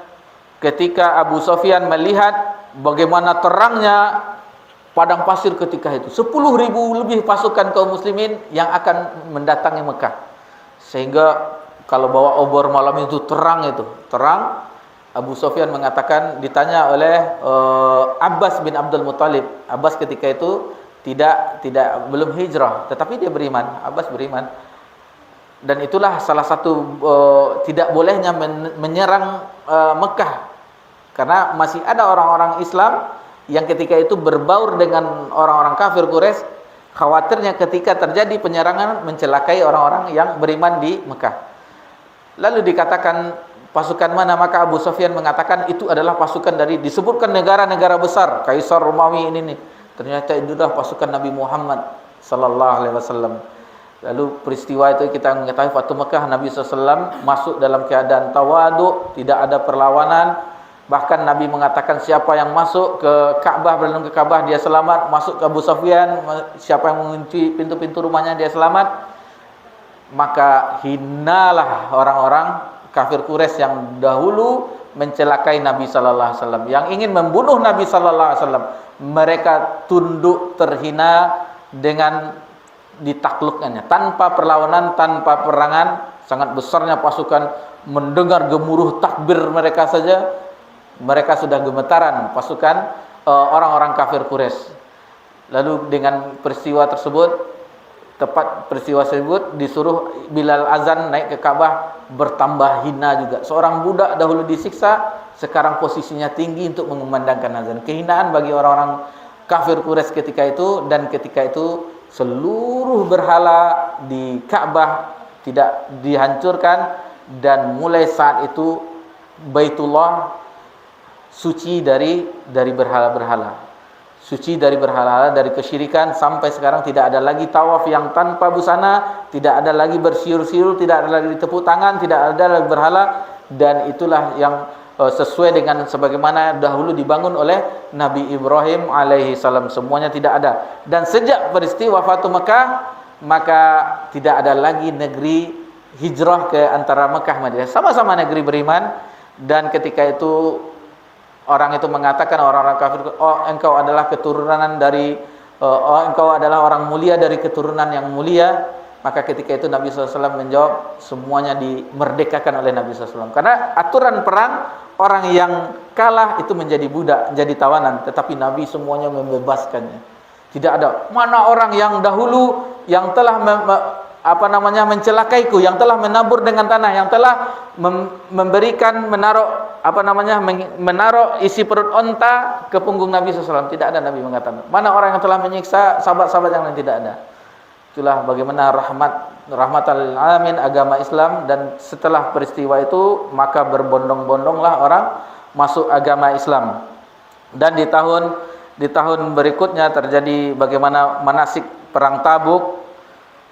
ketika Abu Sufyan melihat bagaimana terangnya padang pasir ketika itu, 10.000 lebih pasukan kaum muslimin yang akan mendatangi Mekah, sehingga kalau bawa obor malam itu terang. Abu Sufyan mengatakan, ditanya oleh Abbas bin Abdul Muttalib. Abbas ketika itu belum hijrah, tetapi dia beriman. Abbas beriman. Dan itulah salah satu tidak bolehnya menyerang Mekah, karena masih ada orang-orang Islam yang ketika itu berbaur dengan orang-orang kafir Quraisy, khawatirnya ketika terjadi penyerangan mencelakai orang-orang yang beriman di Mekah. Lalu dikatakan pasukan mana, maka Abu Sufyan mengatakan itu adalah pasukan dari, disebutkan negara-negara besar, Kaisar Romawi ini nih. Ternyata itu adalah pasukan Nabi Muhammad sallallahu alaihi wasallam. Lalu peristiwa itu kita mengetahui Fatu Mekah, Nabi SAW masuk dalam keadaan tawadu, tidak ada perlawanan. Bahkan Nabi mengatakan siapa yang masuk ke Ka'bah, berlindung ke Ka'bah, dia selamat. Masuk ke Abu Sufyan, siapa yang mengunci pintu-pintu rumahnya, dia selamat. Maka hinalah orang-orang kafir Quraisy yang dahulu mencelakai Nabi SAW, yang ingin membunuh Nabi SAW. Mereka tunduk terhina dengan ditaklukkannya, tanpa perlawanan, tanpa perangan. Sangat besarnya pasukan, mendengar gemuruh takbir mereka saja, mereka sudah gemetaran, pasukan orang-orang kafir Quraisy. Lalu dengan peristiwa tersebut, tepat peristiwa tersebut, disuruh Bilal azan naik ke Ka'bah, bertambah hina juga. Seorang budak dahulu disiksa, sekarang posisinya tinggi untuk mengumandangkan azan. Kehinaan bagi orang-orang kafir Quraisy ketika itu. Dan ketika itu seluruh berhala di Ka'bah tidak dihancurkan, dan mulai saat itu Baitullah suci dari berhala-berhala, suci dari berhala, dari kesyirikan. Sampai sekarang tidak ada lagi tawaf yang tanpa busana, tidak ada lagi bersiul-siul, tidak ada lagi tepuk tangan, tidak ada lagi berhala. Dan itulah yang sesuai dengan sebagaimana dahulu dibangun oleh Nabi Ibrahim alaihi salam. Semuanya tidak ada. Dan sejak peristiwa Fatu Mekah, maka tidak ada lagi negeri hijrah ke antara Mekah Madinah, sama-sama negeri beriman. Dan ketika itu orang itu mengatakan, orang-orang kafir, oh engkau adalah keturunan dari engkau adalah orang mulia dari keturunan yang mulia. Maka ketika itu Nabi SAW menjawab, semuanya dimerdekakan oleh Nabi SAW. Karena aturan perang, orang yang kalah itu menjadi budak, menjadi tawanan. Tetapi Nabi semuanya membebaskannya. Tidak ada, mana orang yang dahulu yang telah mencelakaiku, yang telah menabur dengan tanah, yang telah memberikan, menaruh isi perut onta ke punggung Nabi SAW. Tidak ada. Nabi mengatakan, mana orang yang telah menyiksa sahabat-sahabat yang lain, tidak ada. Itulah bagaimana rahmatal alamin agama Islam. Dan setelah peristiwa itu, maka berbondong-bondonglah orang masuk agama Islam. Dan di tahun berikutnya terjadi bagaimana manasik perang Tabuk.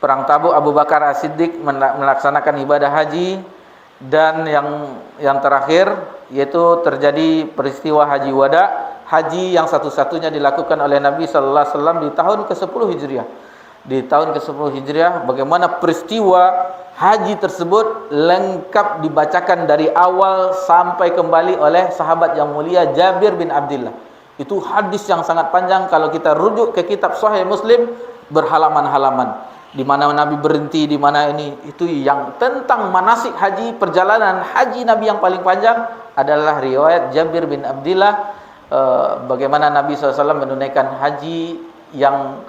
Perang Tabuk, Abu Bakar As-Siddiq melaksanakan ibadah haji. Dan yang terakhir yaitu terjadi peristiwa Haji Wada, haji yang satu-satunya dilakukan oleh Nabi sallallahu alaihi wasallam di tahun ke-10 Hijriah. Di tahun ke-10 Hijriah, bagaimana peristiwa haji tersebut lengkap dibacakan dari awal sampai kembali oleh sahabat yang mulia Jabir bin Abdullah. Itu hadis yang sangat panjang. Kalau kita rujuk ke kitab Sahih Muslim, berhalaman-halaman. Di mana Nabi berhenti, di mana ini, itu yang tentang manasik haji, perjalanan haji Nabi yang paling panjang adalah riwayat Jabir bin Abdullah. Bagaimana Nabi SAW menunaikan haji yang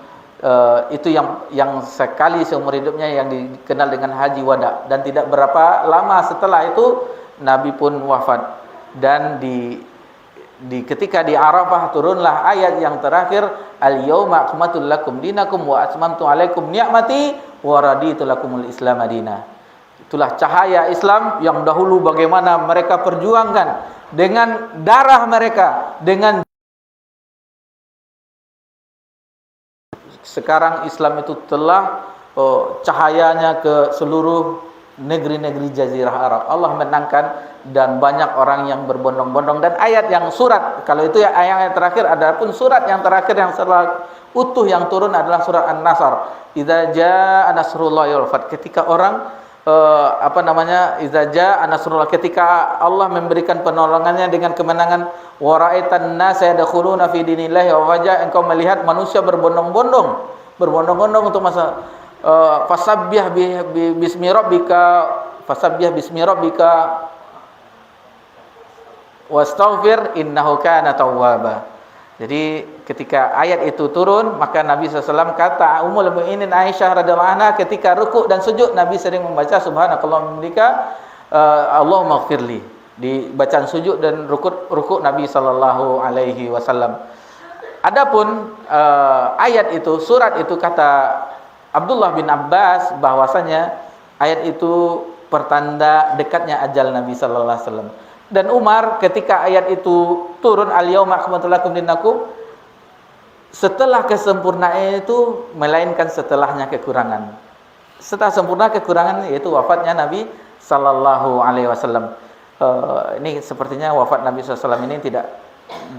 itu yang sekali seumur hidupnya, yang dikenal dengan Haji Wada. Dan tidak berapa lama setelah itu Nabi pun wafat. Dan ketika di Arafah turunlah ayat yang terakhir, al-yauma akmaltu lakum dinakum wa atmamtu alaikum ni'mati wa raditu lakumul islam madina. Itulah cahaya Islam yang dahulu bagaimana mereka perjuangkan dengan darah mereka, dengan sekarang Islam itu telah cahayanya ke seluruh negeri-negeri Jazirah Arab. Allah menangkan, dan banyak orang yang berbondong-bondong. Dan ayat yang surat, kalau itu ya ayat terakhir, ada pun surat yang terakhir yang setelah utuh yang turun adalah surat An-Nasr. Idza jaa nasrullahi wal fath. Ketika orang idza jaa nasrullah, ketika Allah memberikan penolongannya dengan kemenangan. Wa ra'aitan nasa yadkhuluna fi dinillahi afwaja, engkau melihat manusia berbondong-bondong untuk masa fasabbih bismi rabbika wastaghfir innahu kana tawwaba. Jadi ketika ayat itu turun, maka Nabi SAW kata Ummul Mukminin Aisyah radhiyallahu anha ketika rukuk dan sujud, Nabi sering membaca subhanakallahumma bihamdika Allahumma ighfirli di bacaan sujud dan rukuk Nabi sallallahu alaihi wasallam. Adapun ayat itu, surat itu, kata Abdullah bin Abbas bahwasanya ayat itu pertanda dekatnya ajal Nabi sallallahu alaihi wasallam. Dan Umar ketika ayat itu turun, al-yauma akmaltu lakum dinakum, setelah kesempurnaan itu melainkan setelahnya kekurangan. Setelah sempurna kekurangan yaitu wafatnya Nabi sallallahu alaihi wasallam. Ini sepertinya wafat Nabi sallallahu alaihi wasallam ini tidak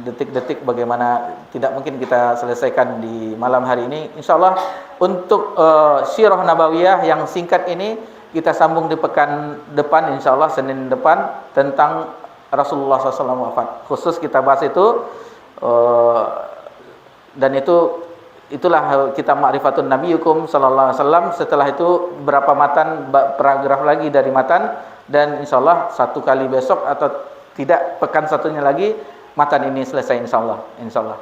detik-detik, bagaimana tidak mungkin kita selesaikan di malam hari ini. Insyaallah untuk sirah nabawiyah yang singkat ini kita sambung di pekan depan, insyaallah Senin depan, tentang Rasulullah SAW wafat. Khusus kita bahas itu, dan itulah kitab Ma'rifatun Nabiyukum sallallahu alaihi wasallam. Setelah itu berapa matan, paragraf lagi dari matan, dan insyaallah satu kali besok atau tidak pekan satunya lagi matan ini selesai insyaallah.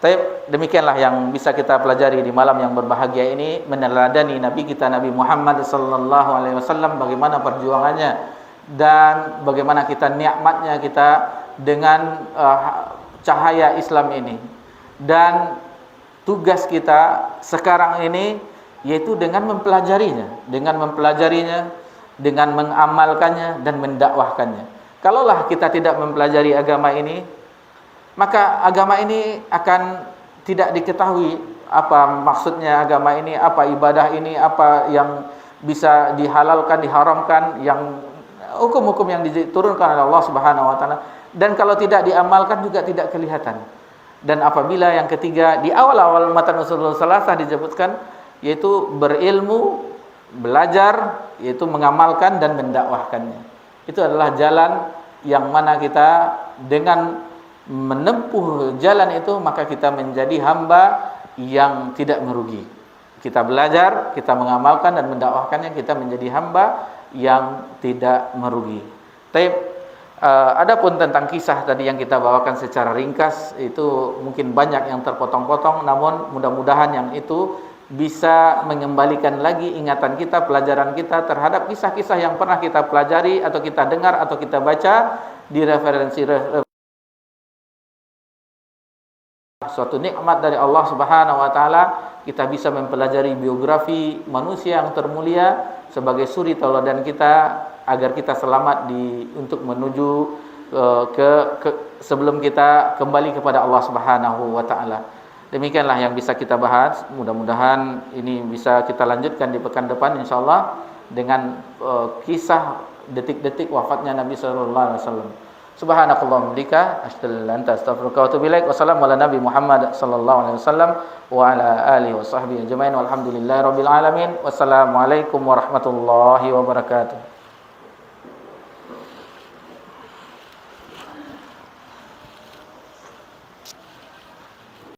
Baik, demikianlah yang bisa kita pelajari di malam yang berbahagia ini, meneladani Nabi kita Nabi Muhammad sallallahu alaihi wasallam, bagaimana perjuangannya dan bagaimana kita nikmatnya kita dengan cahaya Islam ini. Dan tugas kita sekarang ini yaitu dengan mempelajarinya, dengan mengamalkannya dan mendakwahkannya. Kalaulah kita tidak mempelajari agama ini, maka agama ini akan tidak diketahui apa maksudnya agama ini, apa ibadah ini, apa yang bisa dihalalkan, diharamkan, yang hukum-hukum yang diturunkan oleh Allah Subhanahu wa taala. Dan kalau tidak diamalkan juga tidak kelihatan. Dan apabila yang ketiga, di awal-awal matan usulul salasah disebutkan, yaitu berilmu, belajar, yaitu mengamalkan dan mendakwahkannya. Itu adalah jalan yang mana kita dengan menempuh jalan itu, maka kita menjadi hamba yang tidak merugi. Kita belajar, kita mengamalkan dan mendakwahkannya, kita menjadi hamba yang tidak merugi. Adapun tentang kisah tadi yang kita bawakan secara ringkas, itu mungkin banyak yang terpotong-potong, namun mudah-mudahan yang itu bisa mengembalikan lagi ingatan kita, pelajaran kita terhadap kisah-kisah yang pernah kita pelajari atau kita dengar atau kita baca di referensi suatu nikmat dari Allah Subhanahu wa taala. Kita bisa mempelajari biografi manusia yang termulia sebagai suri tauladan kita, agar kita selamat untuk menuju sebelum kita kembali kepada Allah Subhanahu wa taala. Demikianlah yang bisa kita bahas. Mudah-mudahan ini bisa kita lanjutkan di pekan depan insyaallah dengan kisah detik-detik wafatnya Nabi sallallahu alaihi wasallam. Subhanakallahumma bihamdika asyhadu an la ilaha illa anta astaghfiruka wa atubu ilaik. Wassalamu ala nabi Muhammad sallallahu alaihi wasallam wa ala alihi washabbihi ajmain walhamdulillahi rabbil alamin. Wassalamualaikum warahmatullahi wabarakatuh.